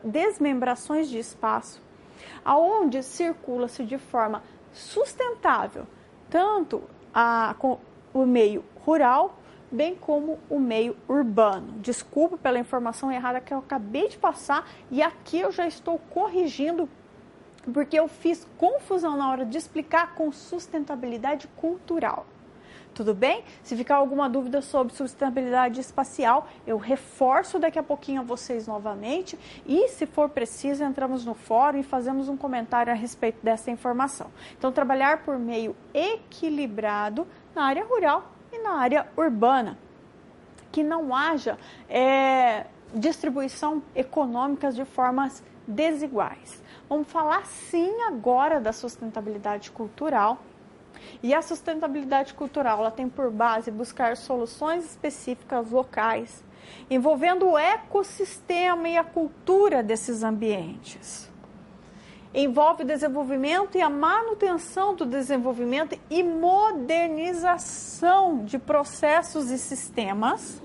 desmembrações de espaço, aonde circula-se de forma sustentável tanto o meio rural, bem como o meio urbano. Desculpa pela informação errada que eu acabei de passar e aqui eu já estou corrigindo porque eu fiz confusão na hora de explicar com sustentabilidade cultural. Tudo bem? Se ficar alguma dúvida sobre sustentabilidade espacial, eu reforço daqui a pouquinho a vocês novamente e, se for preciso, entramos no fórum e fazemos um comentário a respeito dessa informação. Então, trabalhar por meio equilibrado na área rural e na área urbana. Que não haja distribuição econômica de formas desiguais. Vamos falar sim agora da sustentabilidade cultural. E a sustentabilidade cultural, ela tem por base buscar soluções específicas locais, envolvendo o ecossistema e a cultura desses ambientes. Envolve o desenvolvimento e a manutenção do desenvolvimento e modernização de processos e sistemas,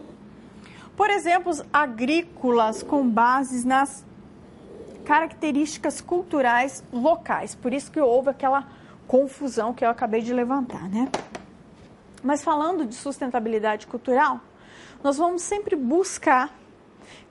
por exemplo, agrícolas com bases nas características culturais locais. Por isso que houve aquela confusão que eu acabei de levantar, né? Mas falando de sustentabilidade cultural, nós vamos sempre buscar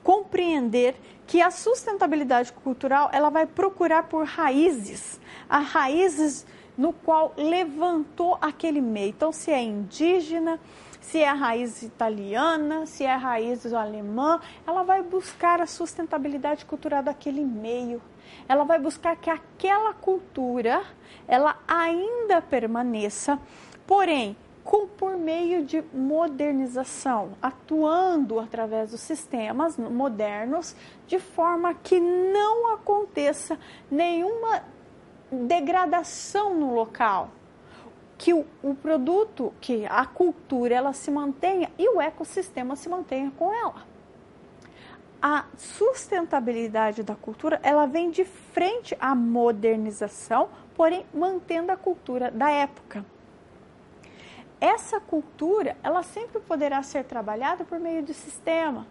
compreender que a sustentabilidade cultural, ela vai procurar por raízes, as raízes no qual levantou aquele meio. Então, se é indígena, se é a raiz italiana, se é a raiz alemã, ela vai buscar a sustentabilidade cultural daquele meio. Ela vai buscar que aquela cultura, ela ainda permaneça, porém, por meio de modernização, atuando através dos sistemas modernos, de forma que não aconteça nenhuma degradação no local, que o produto, que a cultura, ela se mantenha e o ecossistema se mantenha com ela. A sustentabilidade da cultura, ela vem de frente à modernização, porém mantendo a cultura da época. Essa cultura, ela sempre poderá ser trabalhada por meio de sistema,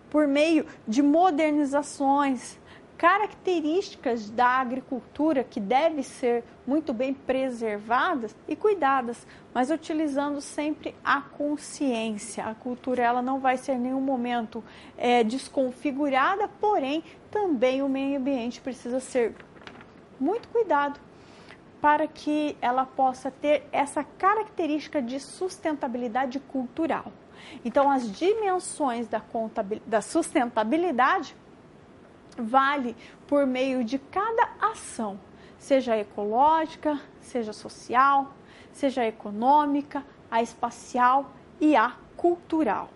por meio de modernizações, características da agricultura que devem ser muito bem preservadas e cuidadas, mas utilizando sempre a consciência. A cultura, ela não vai ser em nenhum momento desconfigurada, porém também o meio ambiente precisa ser muito cuidado para que ela possa ter essa característica de sustentabilidade cultural. Então, as dimensões da sustentabilidade vale por meio de cada ação, seja ecológica, seja social, seja econômica, a espacial e a cultural.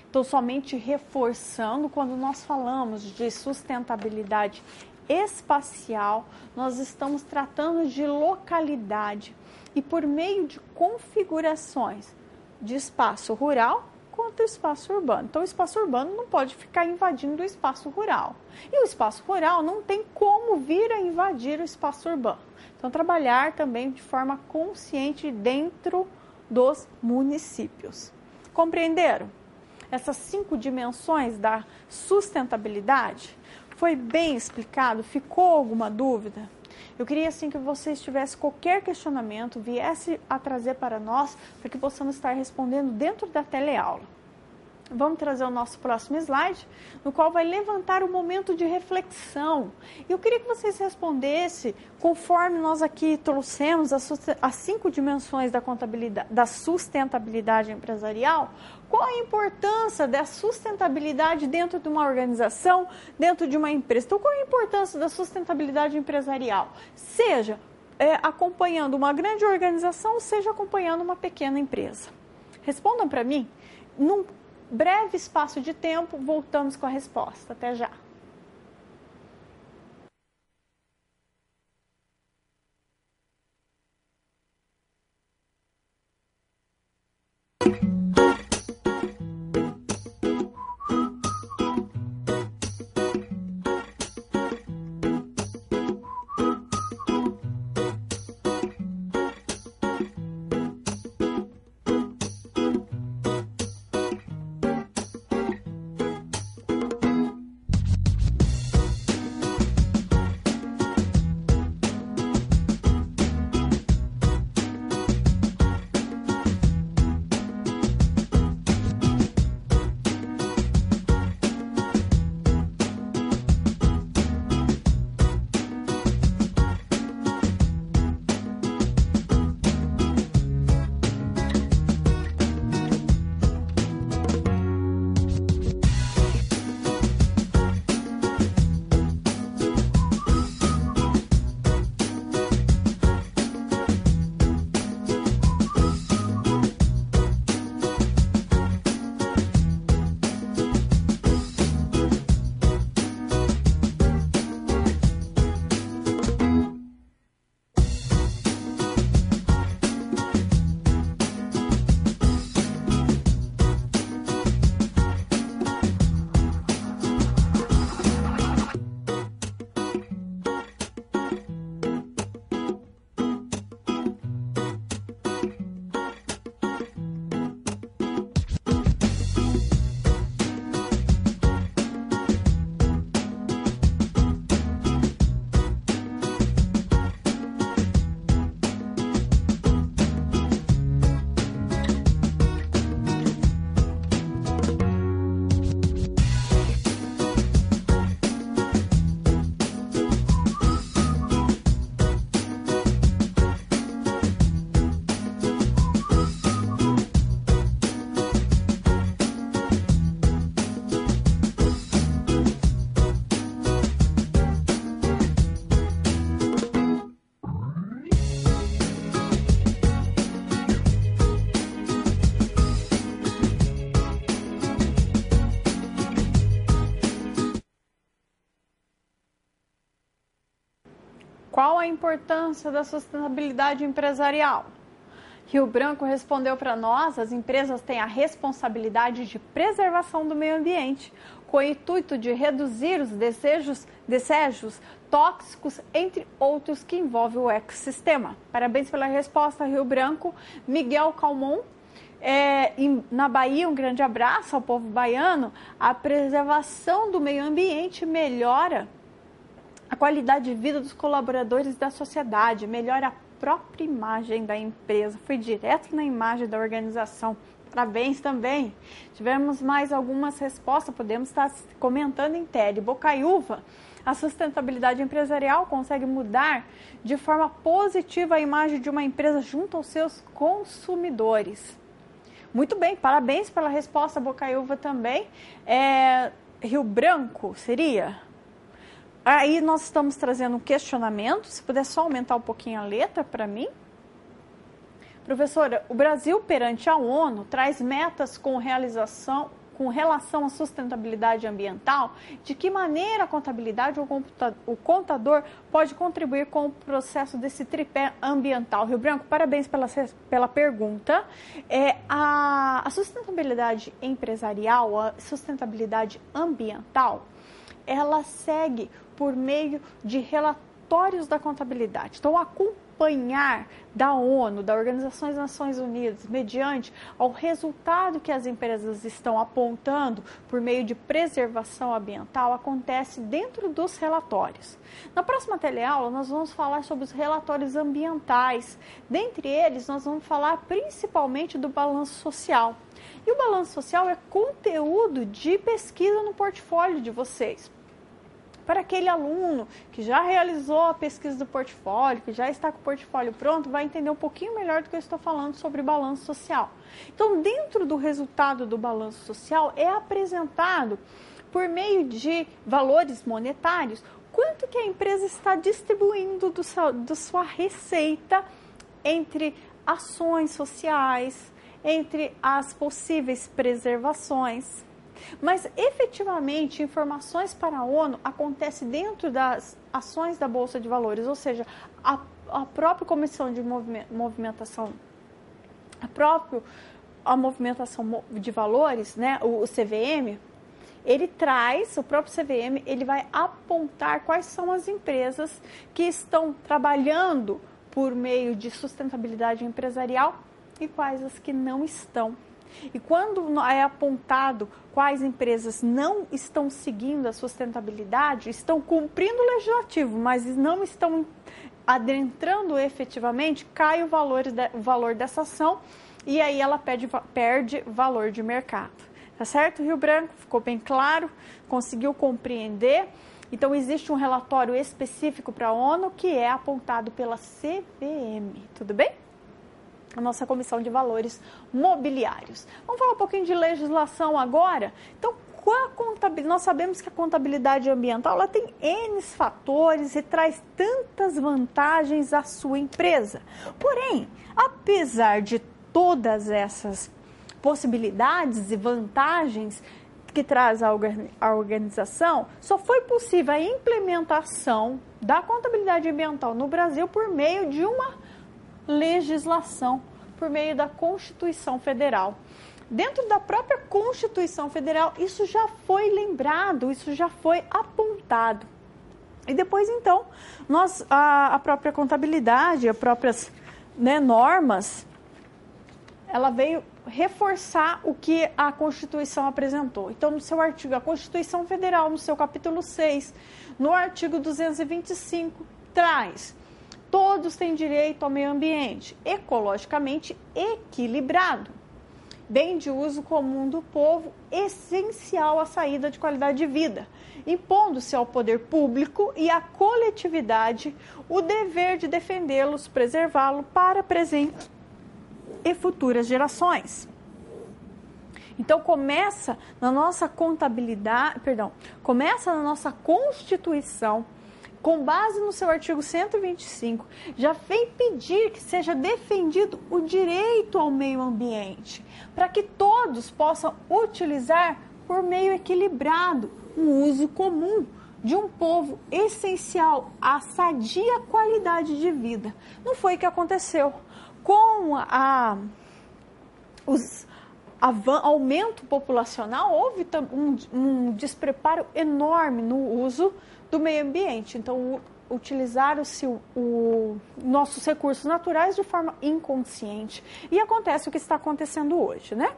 Então, somente reforçando, quando nós falamos de sustentabilidade espacial, nós estamos tratando de localidade e por meio de configurações de espaço rural quanto espaço urbano. Então, o espaço urbano não pode ficar invadindo o espaço rural. E o espaço rural não tem como vir a invadir o espaço urbano. Então, trabalhar também de forma consciente dentro dos municípios. Compreenderam? Essas 5 dimensões da sustentabilidade foi bem explicado? Ficou alguma dúvida? Eu queria assim que vocês tivessem qualquer questionamento, viesse a trazer para nós, para que possamos estar respondendo dentro da teleaula. Vamos trazer o nosso próximo slide, no qual vai levantar o momento de reflexão. Eu queria que vocês respondessem, conforme nós aqui trouxemos as 5 dimensões da contabilidade, da sustentabilidade empresarial, qual a importância da sustentabilidade dentro de uma organização, dentro de uma empresa. Então, qual a importância da sustentabilidade empresarial? Seja acompanhando uma grande organização, seja acompanhando uma pequena empresa. Respondam para mim, num breve espaço de tempo, voltamos com a resposta. Até já. Qual a importância da sustentabilidade empresarial? Rio Branco respondeu para nós, as empresas têm a responsabilidade de preservação do meio ambiente, com o intuito de reduzir os desejos tóxicos, entre outros, que envolvem o ecossistema. Parabéns pela resposta, Rio Branco. Miguel Calmon, na Bahia, um grande abraço ao povo baiano. A preservação do meio ambiente melhora a qualidade de vida dos colaboradores da sociedade, melhora a própria imagem da empresa. Fui direto na imagem da organização. Parabéns também. Tivemos mais algumas respostas, podemos estar comentando em tele. Bocaiúva, a sustentabilidade empresarial consegue mudar de forma positiva a imagem de uma empresa junto aos seus consumidores. Muito bem, parabéns pela resposta, Bocaiúva também. Rio Branco, seria? Aí nós estamos trazendo um questionamento, se puder só aumentar um pouquinho a letra para mim. Professora, o Brasil perante a ONU traz metas com realização com relação à sustentabilidade ambiental, de que maneira a contabilidade ou o contador pode contribuir com o processo desse tripé ambiental. Rio Branco, parabéns pela pergunta. A sustentabilidade empresarial, a sustentabilidade ambiental, ela segue por meio de relatórios da contabilidade. Então, acompanhar da ONU, da Organização das Nações Unidas, mediante ao resultado que as empresas estão apontando por meio de preservação ambiental, acontece dentro dos relatórios. Na próxima teleaula, nós vamos falar sobre os relatórios ambientais. Dentre eles, nós vamos falar principalmente do balanço social. E o balanço social é conteúdo de pesquisa no portfólio de vocês. Para aquele aluno que já realizou a pesquisa do portfólio, que já está com o portfólio pronto, vai entender um pouquinho melhor do que eu estou falando sobre balanço social. Então, dentro do resultado do balanço social, é apresentado, por meio de valores monetários, quanto que a empresa está distribuindo da sua receita entre ações sociais, entre as possíveis preservações. Mas, efetivamente, informações para a ONU acontecem dentro das ações da Bolsa de Valores, ou seja, a própria Comissão de Movimentação, a movimentação de valores, né, o CVM, ele traz, o próprio CVM, ele vai apontar quais são as empresas que estão trabalhando por meio de sustentabilidade empresarial e quais as que não estão. E quando é apontado quais empresas não estão seguindo a sustentabilidade, estão cumprindo o legislativo, mas não estão adentrando efetivamente, cai o valor dessa ação e aí ela perde valor de mercado. Tá certo, Rio Branco? Ficou bem claro? Conseguiu compreender? Então, existe um relatório específico para a ONU que é apontado pela CVM. Tudo bem? A nossa Comissão de Valores Mobiliários. Vamos falar um pouquinho de legislação agora? Então, nós sabemos que a contabilidade ambiental ela tem N fatores e traz tantas vantagens à sua empresa. Porém, apesar de todas essas possibilidades e vantagens que traz a organização, só foi possível a implementação da contabilidade ambiental no Brasil por meio de uma legislação, por meio da Constituição Federal. Dentro da própria Constituição Federal, isso já foi lembrado, isso já foi apontado. E depois, então, a própria contabilidade, as próprias normas, ela veio reforçar o que a Constituição apresentou. Então, no seu artigo, a Constituição Federal, no seu capítulo 6, no artigo 225, traz: todos têm direito ao meio ambiente ecologicamente equilibrado, bem de uso comum do povo, essencial à saída de qualidade de vida, impondo-se ao poder público e à coletividade o dever de defendê-los, preservá-lo para presente e futuras gerações. Então, começa na nossa Constituição, com base no seu artigo 125, já vem pedir que seja defendido o direito ao meio ambiente, para que todos possam utilizar por meio equilibrado o uso comum de um povo essencial à sadia qualidade de vida. Não foi o que aconteceu. Com o aumento populacional, houve um despreparo enorme no uso do meio ambiente. Então, utilizaram-se nossos recursos naturais de forma inconsciente. E acontece o que está acontecendo hoje, né?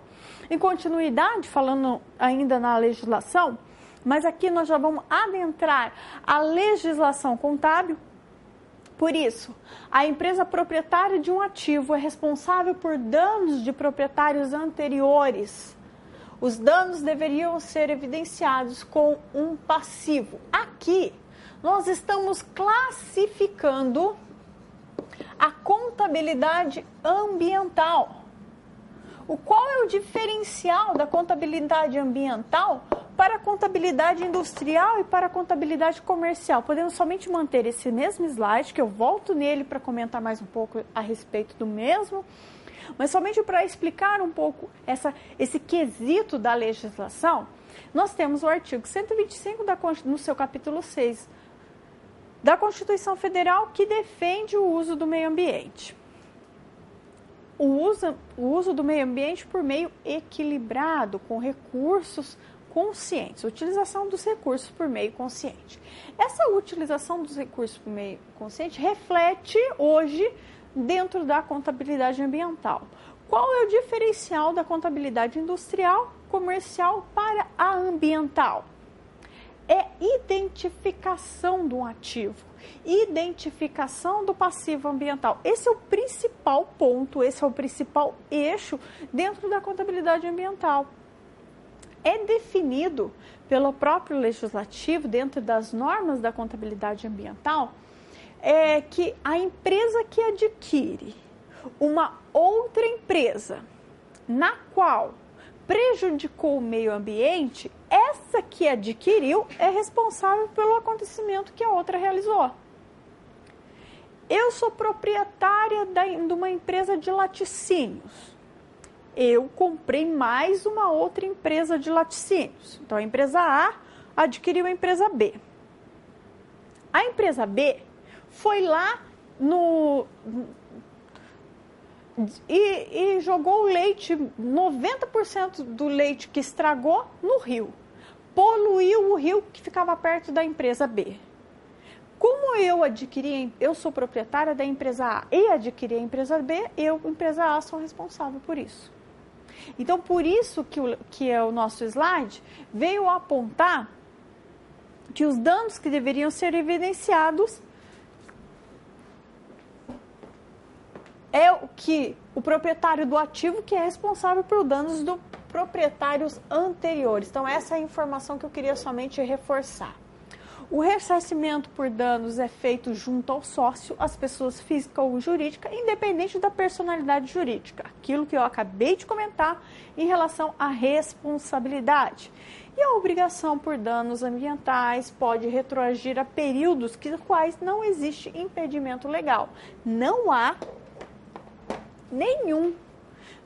Em continuidade, falando ainda na legislação, mas aqui nós já vamos adentrar a legislação contábil. Por isso, a empresa proprietária de um ativo é responsável por danos de proprietários anteriores. Os danos deveriam ser evidenciados com um passivo. Aqui, nós estamos classificando a contabilidade ambiental. Qual é o diferencial da contabilidade ambiental para a contabilidade industrial e para a contabilidade comercial? Podemos somente manter esse mesmo slide, que eu volto nele para comentar mais um pouco a respeito do mesmo. Mas somente para explicar um pouco esse quesito da legislação, nós temos o artigo 125 no seu capítulo 6 da Constituição Federal, que defende o uso do meio ambiente. O uso do meio ambiente por meio equilibrado, com recursos conscientes, utilização dos recursos por meio consciente. Essa utilização dos recursos por meio consciente reflete hoje dentro da contabilidade ambiental. Qual é o diferencial da contabilidade industrial, comercial para a ambiental? É identificação de um ativo, identificação do passivo ambiental. Esse é o principal ponto, esse é o principal eixo dentro da contabilidade ambiental. É definido pelo próprio legislativo, dentro das normas da contabilidade ambiental, que a empresa que adquire uma outra empresa na qual prejudicou o meio ambiente, essa que adquiriu é responsável pelo acontecimento que a outra realizou. Eu sou proprietária de uma empresa de laticínios. Eu comprei mais uma outra empresa de laticínios. Então, a empresa A adquiriu a empresa B. A empresa B foi lá e jogou o leite, 90% do leite que estragou, no rio. Poluiu o rio que ficava perto da empresa B. Como eu sou proprietária da empresa A e adquiri a empresa B, empresa A, sou responsável por isso. Então, por isso que é o nosso slide veio apontar que os danos que deveriam ser evidenciados é o proprietário do ativo que é responsável por danos dos proprietários anteriores. Então, essa é a informação que eu queria somente reforçar. O ressarcimento por danos é feito junto ao sócio, as pessoas físicas ou jurídicas, independente da personalidade jurídica. Aquilo que eu acabei de comentar em relação à responsabilidade. E a obrigação por danos ambientais pode retroagir a períodos nos quais não existe impedimento legal. Não há nenhum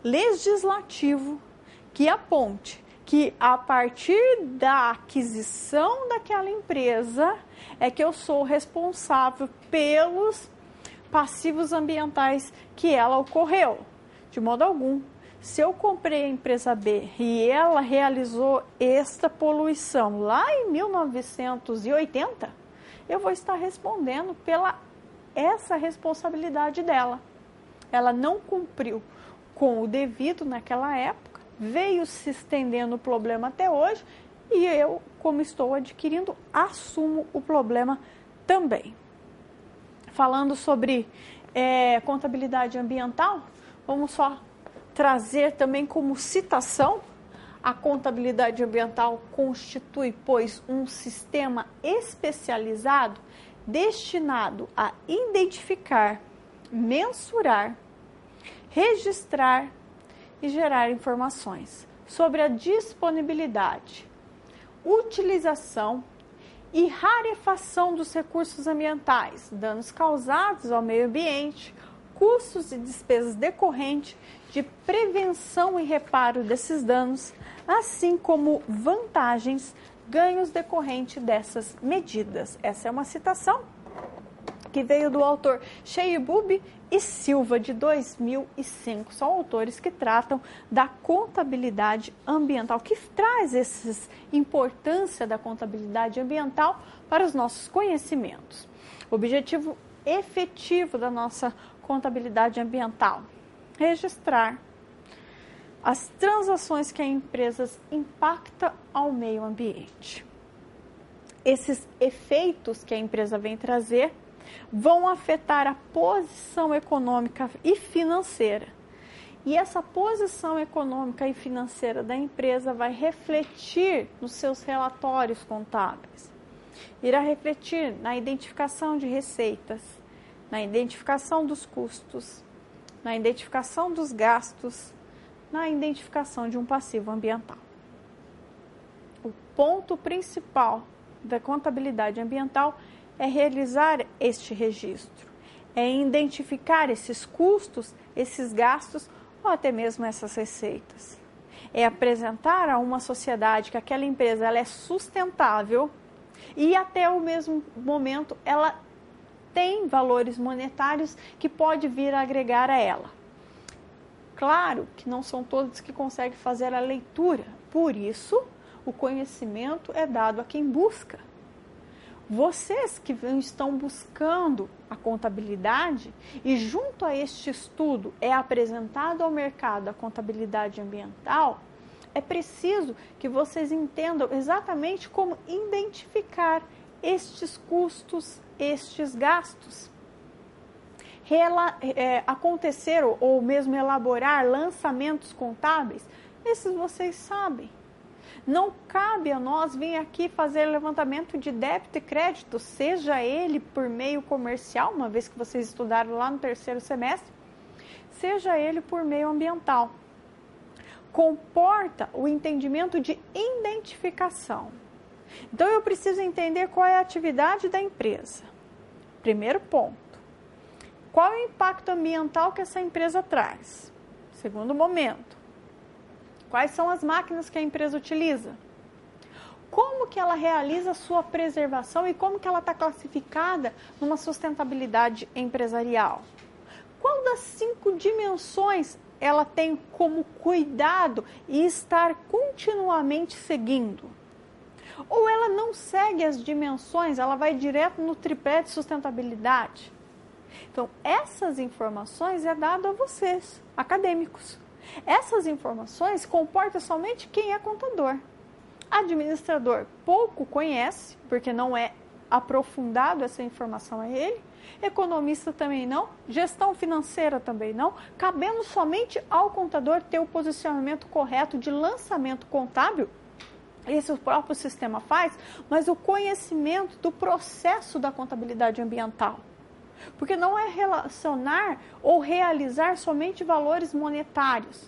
legislativo que aponte que a partir da aquisição daquela empresa é que eu sou responsável pelos passivos ambientais que ela ocorreu. De modo algum. Se eu comprei a empresa B e ela realizou esta poluição lá em 1980, eu vou estar respondendo pela essa responsabilidade dela. Ela não cumpriu com o devido naquela época, veio se estendendo o problema até hoje e eu, como estou adquirindo, assumo o problema também. Falando sobre contabilidade ambiental, vamos só trazer também como citação: a contabilidade ambiental constitui, pois, um sistema especializado destinado a identificar, mensurar, registrar e gerar informações sobre a disponibilidade, utilização e rarefação dos recursos ambientais, danos causados ao meio ambiente, custos e despesas decorrentes de prevenção e reparo desses danos, assim como vantagens, ganhos decorrentes dessas medidas. Essa é uma citação que veio do autor Sheibub e Silva, de 2005. São autores que tratam da contabilidade ambiental, que traz essa importância da contabilidade ambiental para os nossos conhecimentos. O objetivo efetivo da nossa contabilidade ambiental: registrar as transações que a empresa impacta ao meio ambiente. Esses efeitos que a empresa vem trazer vão afetar a posição econômica e financeira. E essa posição econômica e financeira da empresa vai refletir nos seus relatórios contábeis. Irá refletir na identificação de receitas, na identificação dos custos, na identificação dos gastos, na identificação de um passivo ambiental. O ponto principal da contabilidade ambiental é realizar este registro, é identificar esses custos, esses gastos, ou até mesmo essas receitas. É apresentar a uma sociedade que aquela empresa ela é sustentável e até o mesmo momento ela tem valores monetários que pode vir a agregar a ela. Claro que não são todos que conseguem fazer a leitura, por isso o conhecimento é dado a quem busca. Vocês que estão buscando a contabilidade e junto a este estudo é apresentado ao mercado a contabilidade ambiental, é preciso que vocês entendam exatamente como identificar estes custos, estes gastos. Acontecer ou mesmo elaborar lançamentos contábeis, esses vocês sabem. Não cabe a nós vir aqui fazer levantamento de débito e crédito, seja ele por meio comercial, uma vez que vocês estudaram lá no 3º semestre, seja ele por meio ambiental. Comporta o entendimento de identificação. Então, eu preciso entender qual é a atividade da empresa. Primeiro ponto. Qual é o impacto ambiental que essa empresa traz? Segundo momento. Quais são as máquinas que a empresa utiliza? Como que ela realiza a sua preservação e como que ela está classificada numa sustentabilidade empresarial? Qual das 5 dimensões ela tem como cuidado e estar continuamente seguindo? Ou ela não segue as dimensões, ela vai direto no tripé de sustentabilidade? Então, essas informações é dado a vocês, acadêmicos. Essas informações comportam somente quem é contador. Administrador pouco conhece, porque não é aprofundado essa informação a ele. Economista também não. Gestão financeira também não. Cabendo somente ao contador ter o posicionamento correto de lançamento contábil. Esse o próprio sistema faz, mas o conhecimento do processo da contabilidade ambiental. Porque não é relacionar ou realizar somente valores monetários,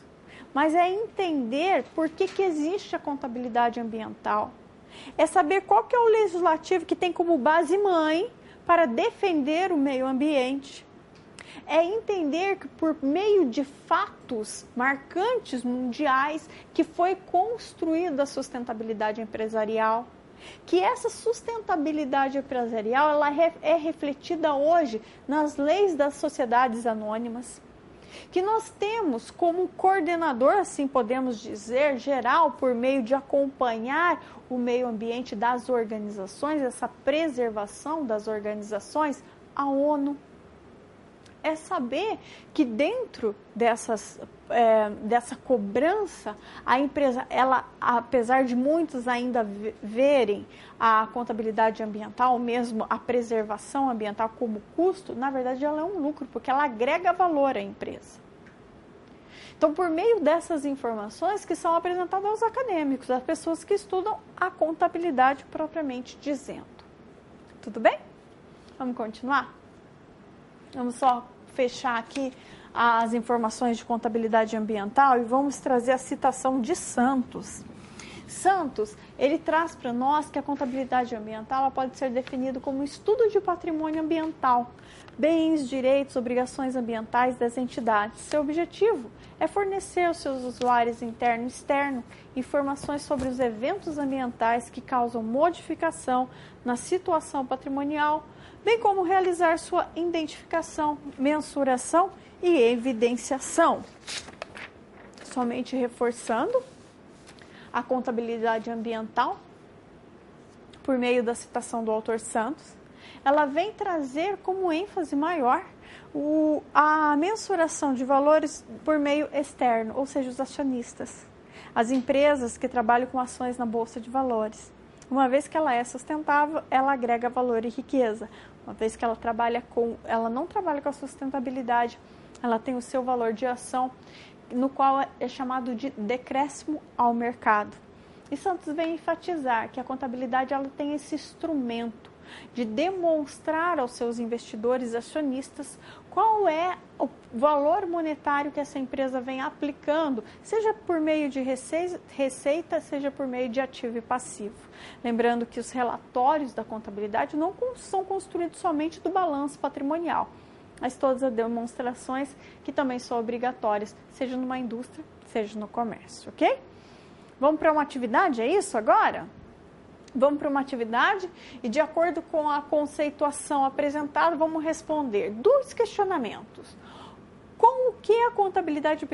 mas é entender por que existe a contabilidade ambiental. É saber qual que é o legislativo que tem como base mãe para defender o meio ambiente. É entender que por meio de fatos marcantes mundiais que foi construída a sustentabilidade empresarial. Que essa sustentabilidade empresarial ela é refletida hoje nas leis das sociedades anônimas, que nós temos como coordenador, assim podemos dizer, geral, por meio de acompanhar o meio ambiente das organizações, essa preservação das organizações, a ONU. É saber que dentro dessa cobrança, a empresa, ela, apesar de muitos ainda verem a contabilidade ambiental, ou mesmo a preservação ambiental como custo, na verdade ela é um lucro, porque ela agrega valor à empresa. Então, por meio dessas informações que são apresentadas aos acadêmicos, às pessoas que estudam a contabilidade propriamente dizendo. Tudo bem? Vamos continuar? Vamos só fechar aqui as informações de contabilidade ambiental e vamos trazer a citação de Santos. Santos, ele traz para nós que a contabilidade ambiental ela pode ser definida como estudo de patrimônio ambiental, bens, direitos, obrigações ambientais das entidades. Seu objetivo é fornecer aos seus usuários interno e externo informações sobre os eventos ambientais que causam modificação na situação patrimonial, bem como realizar sua identificação, mensuração e evidenciação. Somente reforçando a contabilidade ambiental, por meio da citação do autor Santos, ela vem trazer como ênfase maior a mensuração de valores por meio externo, ou seja, os acionistas, as empresas que trabalham com ações na Bolsa de Valores. Uma vez que ela é sustentável, ela agrega valor e riqueza. Uma vez que ela não trabalha com a sustentabilidade, ela tem o seu valor de ação, no qual é chamado de decréscimo ao mercado. E Santos vem enfatizar que a contabilidade ela tem esse instrumento de demonstrar aos seus investidores acionistas qual é o valor monetário que essa empresa vem aplicando, seja por meio de receita, seja por meio de ativo e passivo. Lembrando que os relatórios da contabilidade não são construídos somente do balanço patrimonial. mas todas as demonstrações que também são obrigatórias, seja numa indústria, seja no comércio, ok? Vamos para uma atividade, é isso agora? Vamos para uma atividade e, de acordo com a conceituação apresentada, vamos responder 2 questionamentos. Com o que a contabilidade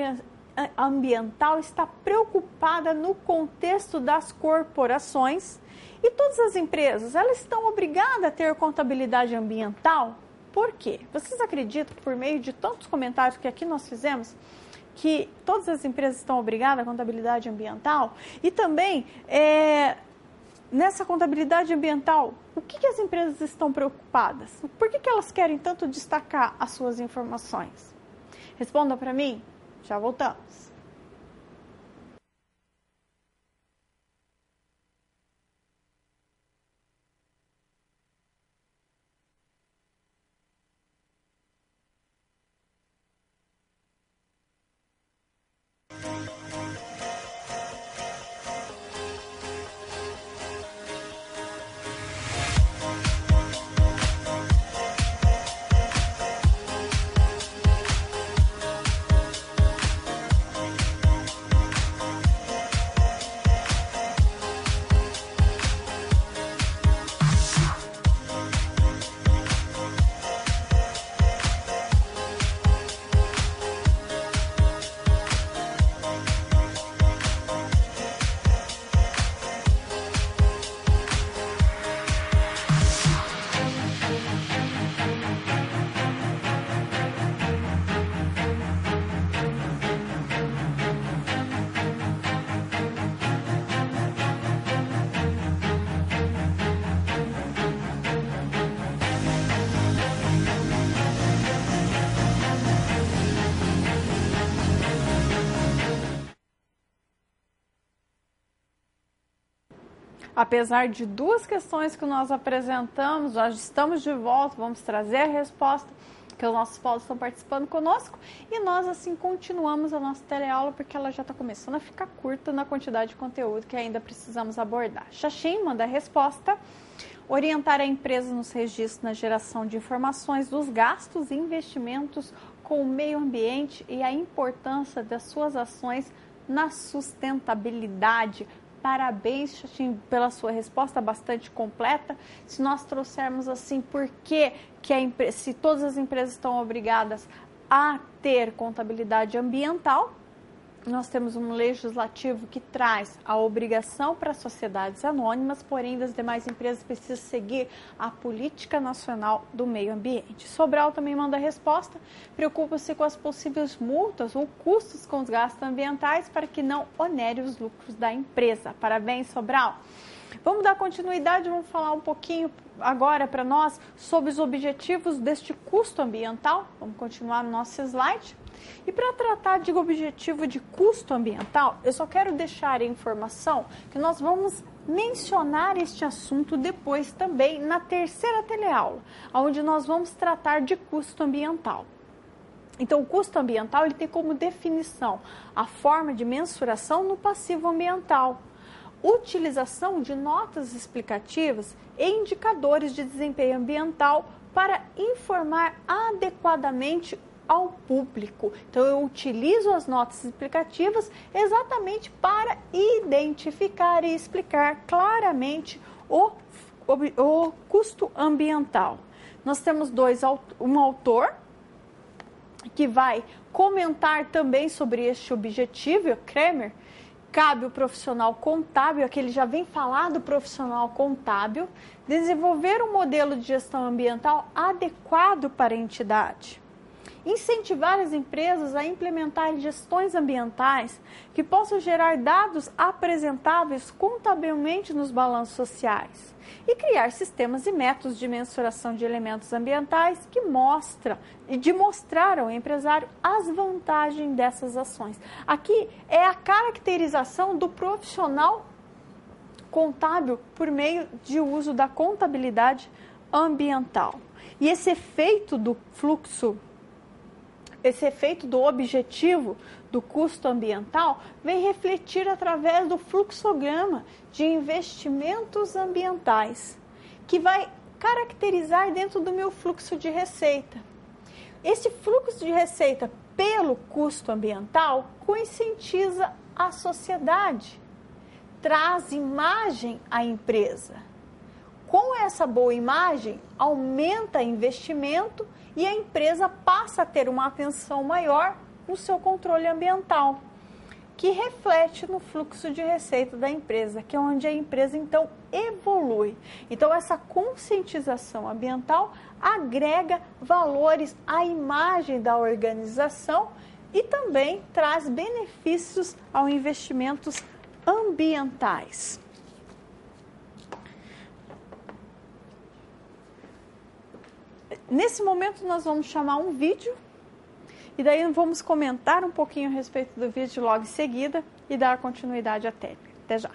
ambiental está preocupada no contexto das corporações? E todas as empresas, elas estão obrigadas a ter contabilidade ambiental? Por quê? Vocês acreditam que, por meio de tantos comentários que aqui nós fizemos, que todas as empresas estão obrigadas à contabilidade ambiental? E também, nessa contabilidade ambiental, o que as empresas estão preocupadas? Por que elas querem tanto destacar as suas informações? Responda para mim, já voltamos. Apesar de 2 questões que nós apresentamos, nós estamos de volta, vamos trazer a resposta, que os nossos polos estão participando conosco, e nós assim continuamos a nossa teleaula, porque ela já está começando a ficar curta na quantidade de conteúdo que ainda precisamos abordar. Xaxim manda a resposta: orientar a empresa nos registros na geração de informações dos gastos e investimentos com o meio ambiente e a importância das suas ações na sustentabilidade. Parabéns, Xaxim, pela sua resposta bastante completa. Se nós trouxermos assim, por que se todas as empresas estão obrigadas a ter contabilidade ambiental, nós temos um legislativo que traz a obrigação para as sociedades anônimas, porém das demais empresas precisam seguir a política nacional do meio ambiente. Sobral também manda a resposta: preocupa-se com as possíveis multas ou custos com os gastos ambientais para que não onere os lucros da empresa. Parabéns, Sobral. Vamos dar continuidade, vamos falar um pouquinho agora para nós sobre os objetivos deste custo ambiental. Vamos continuar no nosso slide. E para tratar de objetivo de custo ambiental, eu só quero deixar a informação que nós vamos mencionar este assunto depois também na terceira teleaula, onde nós vamos tratar de custo ambiental. Então, o custo ambiental ele tem como definição a forma de mensuração no passivo ambiental, utilização de notas explicativas e indicadores de desempenho ambiental para informar adequadamente ao público. Então, eu utilizo as notas explicativas exatamente para identificar e explicar claramente o custo ambiental. Nós temos um autor que vai comentar também sobre este objetivo, o Kramer. Cabe o profissional contábil, aqui ele já vem falar do profissional contábil, desenvolver um modelo de gestão ambiental adequado para a entidade. Incentivar as empresas a implementar gestões ambientais que possam gerar dados apresentáveis contabilmente nos balanços sociais e criar sistemas e métodos de mensuração de elementos ambientais que mostrar ao empresário as vantagens dessas ações. Aqui é a caracterização do profissional contábil por meio de uso da contabilidade ambiental. E esse efeito do fluxo, esse efeito do objetivo do custo ambiental vem refletir através do fluxograma de investimentos ambientais, que vai caracterizar dentro do meu fluxo de receita. Esse fluxo de receita pelo custo ambiental conscientiza a sociedade, traz imagem à empresa. Com essa boa imagem, aumenta investimento e a empresa passa a ter uma atenção maior no seu controle ambiental, que reflete no fluxo de receita da empresa, que é onde a empresa então evolui. Então essa conscientização ambiental agrega valores à imagem da organização e também traz benefícios aos investimentos ambientais. Nesse momento nós vamos chamar um vídeo e daí vamos comentar um pouquinho a respeito do vídeo logo em seguida e dar continuidade à técnica. Até já!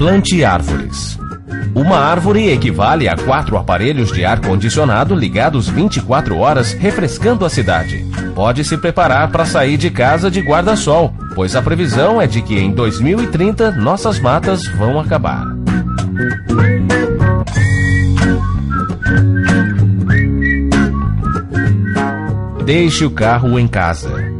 Plante árvores. Uma árvore equivale a 4 aparelhos de ar-condicionado ligados 24 horas, refrescando a cidade. Pode se preparar para sair de casa de guarda-sol, pois a previsão é de que em 2030 nossas matas vão acabar. Deixe o carro em casa.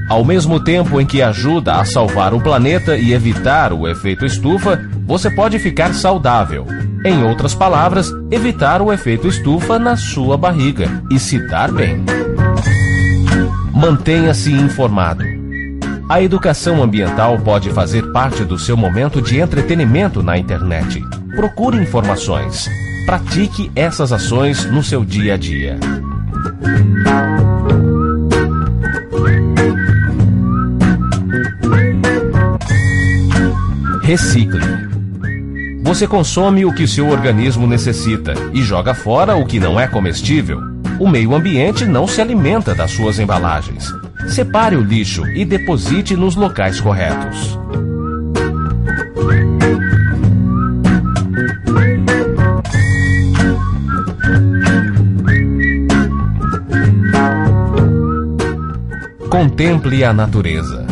Ao mesmo tempo em que ajuda a salvar o planeta e evitar o efeito estufa, você pode ficar saudável. Em outras palavras, evitar o efeito estufa na sua barriga e se dar bem. Mantenha-se informado. A educação ambiental pode fazer parte do seu momento de entretenimento na internet. Procure informações. Pratique essas ações no seu dia a dia. Recicle. Você consome o que seu organismo necessita e joga fora o que não é comestível. O meio ambiente não se alimenta das suas embalagens. Separe o lixo e deposite nos locais corretos. Contemple a natureza.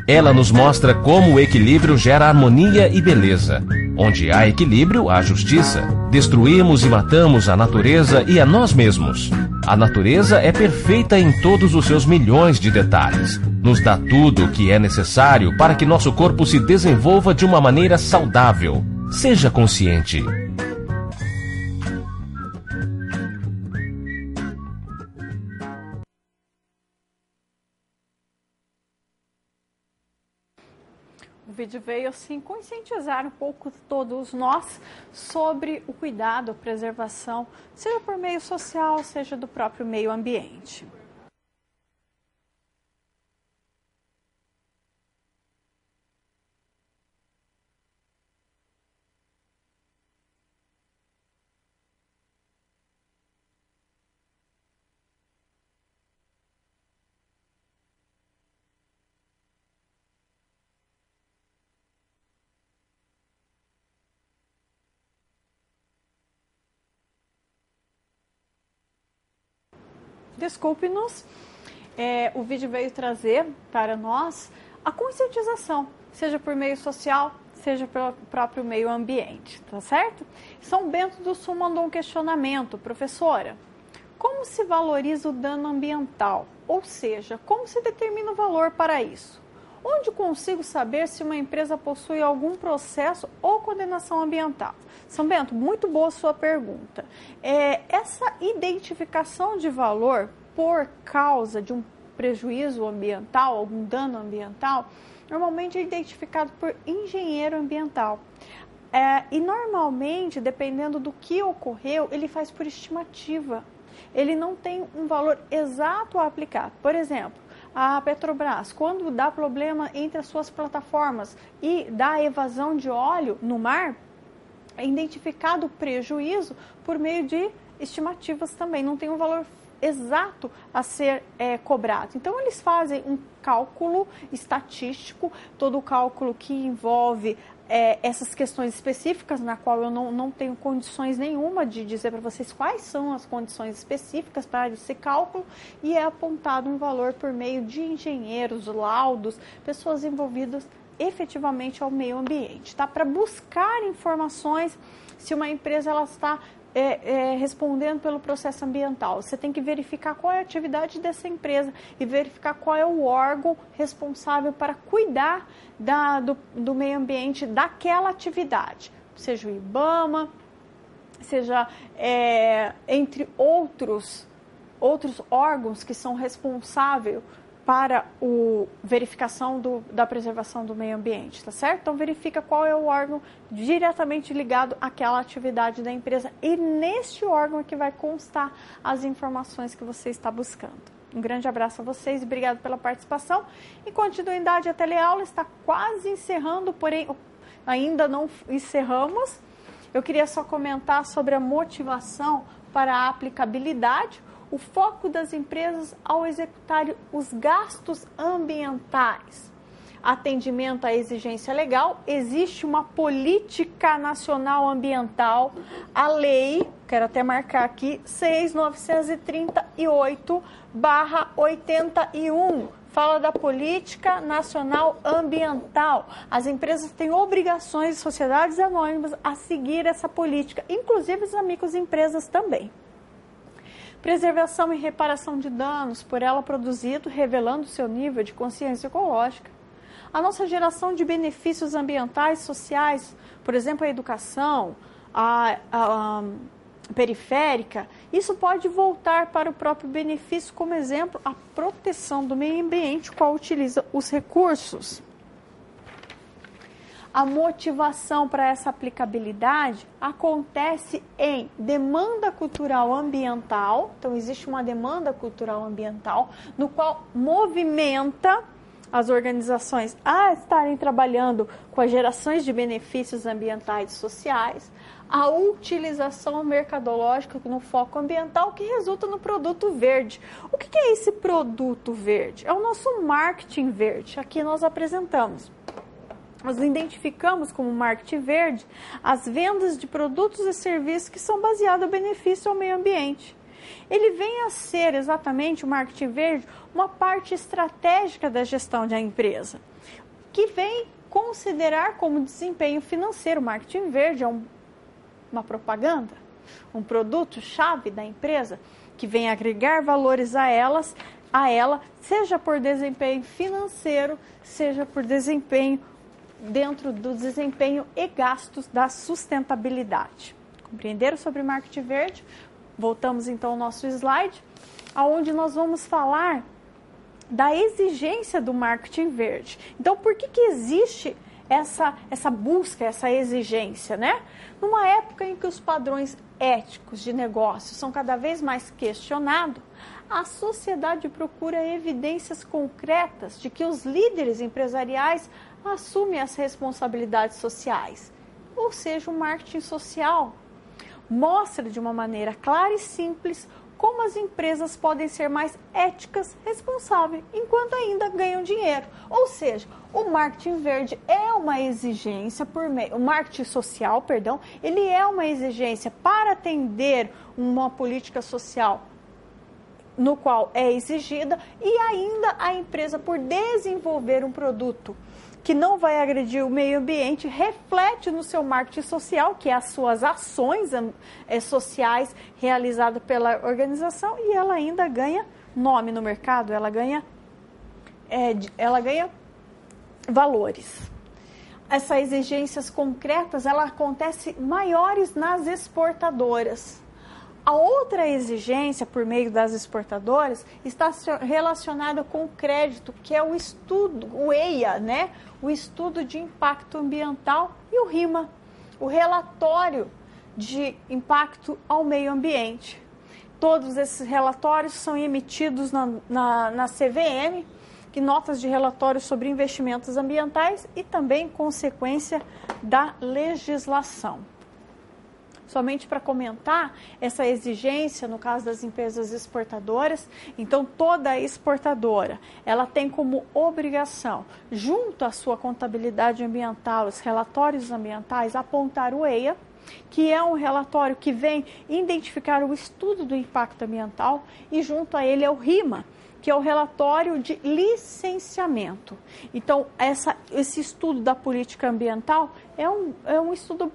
Ela nos mostra como o equilíbrio gera harmonia e beleza. Onde há equilíbrio, há justiça. Destruímos e matamos a natureza e a nós mesmos. A natureza é perfeita em todos os seus milhões de detalhes. Nos dá tudo o que é necessário para que nosso corpo se desenvolva de uma maneira saudável. Seja consciente. O vídeo veio assim conscientizar um pouco todos nós sobre o cuidado, a preservação, seja por meio social, seja do próprio meio ambiente. Desculpe-nos, o vídeo veio trazer para nós a conscientização, seja por meio social, seja pelo próprio meio ambiente, tá certo? São Bento do Sul mandou um questionamento, professora, como se valoriza o dano ambiental? Ou seja, como se determina o valor para isso? Onde consigo saber se uma empresa possui algum processo ou condenação ambiental? São Bento, muito boa sua pergunta. Essa identificação de valor por causa de um prejuízo ambiental, algum dano ambiental, normalmente é identificado por engenheiro ambiental. E normalmente, dependendo do que ocorreu, ele faz por estimativa. Ele não tem um valor exato a aplicar. Por exemplo, a Petrobras, quando dá problema entre as suas plataformas e dá evasão de óleo no mar, é identificado o prejuízo por meio de estimativas também, não tem um valor exato a ser cobrado. Então, eles fazem um cálculo estatístico, todo o cálculo que envolve essas questões específicas, na qual eu não tenho condições nenhuma de dizer para vocês quais são as condições específicas para esse cálculo, e é apontado um valor por meio de engenheiros, laudos, pessoas envolvidas efetivamente ao meio ambiente, tá? Para buscar informações se uma empresa ela está respondendo pelo processo ambiental. Você tem que verificar qual é a atividade dessa empresa e verificar qual é o órgão responsável para cuidar do meio ambiente daquela atividade, seja o IBAMA, seja entre outros órgãos que são responsáveis para a verificação da preservação do meio ambiente, tá certo? Então, verifica qual é o órgão diretamente ligado àquela atividade da empresa e neste órgão é que vai constar as informações que você está buscando. Um grande abraço a vocês e obrigado pela participação. Em continuidade, a teleaula está quase encerrando, porém ainda não encerramos. Eu queria só comentar sobre a motivação para a aplicabilidade, o foco das empresas ao executar os gastos ambientais. Atendimento à exigência legal, existe uma política nacional ambiental, a lei, quero até marcar aqui, 6.938/81, fala da política nacional ambiental. As empresas têm obrigações de sociedades anônimas a seguir essa política, inclusive as microempresas também. Preservação e reparação de danos por ela produzido, revelando seu nível de consciência ecológica. A nossa geração de benefícios ambientais, sociais, por exemplo, a educação, a periférica, isso pode voltar para o próprio benefício, como exemplo, a proteção do meio ambiente, qual utiliza os recursos. A motivação para essa aplicabilidade acontece em demanda cultural ambiental. Então, existe uma demanda cultural ambiental no qual movimenta as organizações a estarem trabalhando com as gerações de benefícios ambientais e sociais, a utilização mercadológica no foco ambiental que resulta no produto verde. O que é esse produto verde? É o nosso marketing verde. Aqui nós apresentamos. Nós identificamos como marketing verde as vendas de produtos e serviços que são baseados no benefício ao meio ambiente. Ele vem a ser exatamente o marketing verde uma parte estratégica da gestão da empresa, que vem considerar como desempenho financeiro. O marketing verde é uma propaganda, um produto-chave da empresa que vem agregar valores a ela, seja por desempenho financeiro, seja por desempenho dentro do desempenho e gastos da sustentabilidade. Compreenderam sobre marketing verde? Voltamos então ao nosso slide, onde nós vamos falar da exigência do marketing verde. Então, por que existe essa busca, essa exigência, né? Numa época em que os padrões éticos de negócio são cada vez mais questionados, a sociedade procura evidências concretas de que os líderes empresariais assumem as responsabilidades sociais. Ou seja, o marketing social mostra de uma maneira clara e simples como as empresas podem ser mais éticas, responsáveis, enquanto ainda ganham dinheiro. Ou seja, o marketing verde é uma exigência o marketing social, ele é uma exigência para atender uma política social no qual é exigida, e ainda a empresa, por desenvolver um produto que não vai agredir o meio ambiente, reflete no seu marketing social, que é as suas ações sociais realizadas pela organização, e ela ainda ganha nome no mercado, ela ganha valores. Essas exigências concretas, ela acontece maiores nas exportadoras. A outra exigência por meio das exportadoras está relacionada com o crédito, que é o estudo, o EIA, né? O estudo de impacto ambiental, e o RIMA, o relatório de impacto ao meio ambiente. Todos esses relatórios são emitidos na CVM, que notas de relatórios sobre investimentos ambientais e também consequência da legislação. Somente para comentar essa exigência no caso das empresas exportadoras, então toda exportadora, ela tem como obrigação, junto à sua contabilidade ambiental, os relatórios ambientais, apontar o EIA, que é um relatório que vem identificar o estudo do impacto ambiental, e junto a ele é o RIMA, que é o relatório de licenciamento. Então, esse estudo da política ambiental é um estudo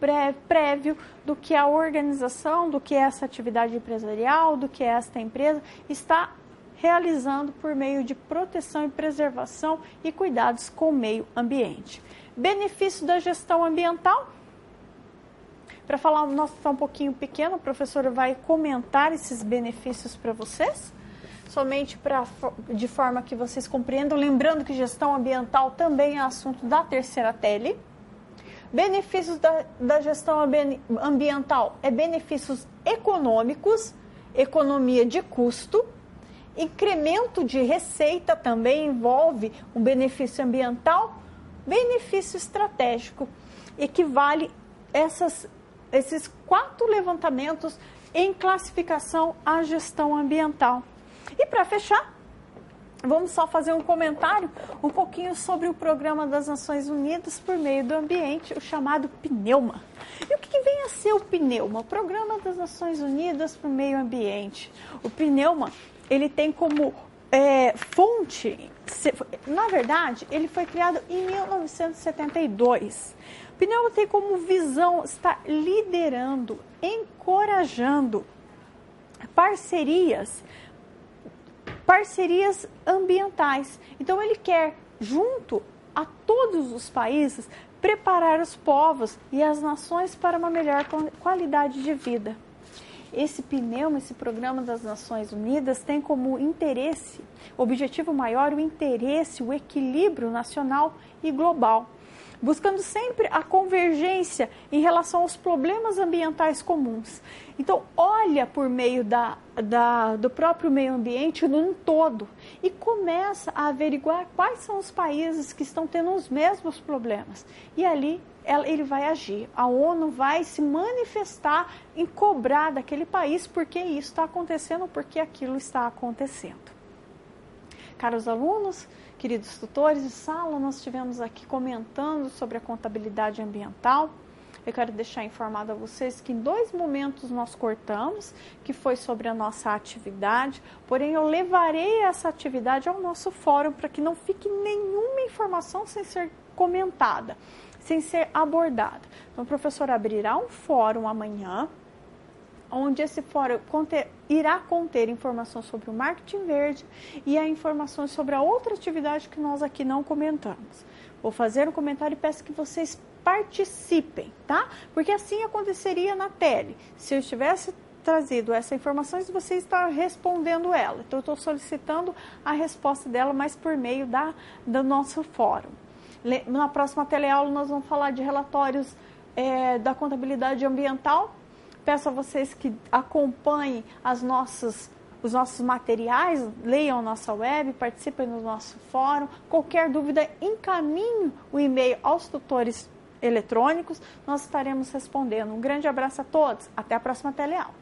prévio do que a organização, do que essa atividade empresarial, do que esta empresa está realizando por meio de proteção e preservação e cuidados com o meio ambiente. Benefício da gestão ambiental. Para falar um pouquinho pequeno, a professora vai comentar esses benefícios para vocês, somente de forma que vocês compreendam, lembrando que gestão ambiental também é assunto da terceira tele. Benefícios da gestão ambiental é benefícios econômicos, economia de custo, incremento de receita também envolve um benefício ambiental, benefício estratégico, equivale esses 4 levantamentos em classificação à gestão ambiental. E para fechar, vamos só fazer um comentário um pouquinho sobre o Programa das Nações Unidas por meio do ambiente, o chamado PNEUMA. E o que vem a ser o PNEUMA? O Programa das Nações Unidas por meio ambiente. O PNEUMA, ele tem como fonte, na verdade, ele foi criado em 1972. O PNEUMA tem como visão estar liderando, encorajando parcerias ambientais. Então, ele quer, junto a todos os países, preparar os povos e as nações para uma melhor qualidade de vida. Esse PNEUMA, esse Programa das Nações Unidas, tem como objetivo maior, o interesse, o equilíbrio nacional e global. buscando sempre a convergência em relação aos problemas ambientais comuns. Então, olha por meio do próprio meio ambiente num todo e começa a averiguar quais são os países que estão tendo os mesmos problemas. E ali ele vai agir. A ONU vai se manifestar em cobrar daquele país porque isso está acontecendo, porque aquilo está acontecendo. Caros alunos, queridos tutores de sala, nós estivemos aqui comentando sobre a contabilidade ambiental. Eu quero deixar informado a vocês que em 2 momentos nós cortamos, que foi sobre a nossa atividade, porém eu levarei essa atividade ao nosso fórum para que não fique nenhuma informação sem ser comentada, sem ser abordada. Então o professor abrirá um fórum amanhã, onde esse fórum irá conter informações sobre o marketing verde e informações sobre a outra atividade que nós aqui não comentamos. Vou fazer um comentário e peço que vocês participem, tá? Porque assim aconteceria na tele. Se eu estivesse trazido essa informação, você está respondendo ela. Então eu estou solicitando a resposta dela, mas por meio do nosso fórum. Na próxima teleaula nós vamos falar de relatórios da contabilidade ambiental. Peço a vocês que acompanhem os nossos materiais, leiam a nossa web, participem do nosso fórum. Qualquer dúvida, encaminhe o e-mail aos tutores eletrônicos, nós estaremos respondendo. Um grande abraço a todos, até a próxima teleaula.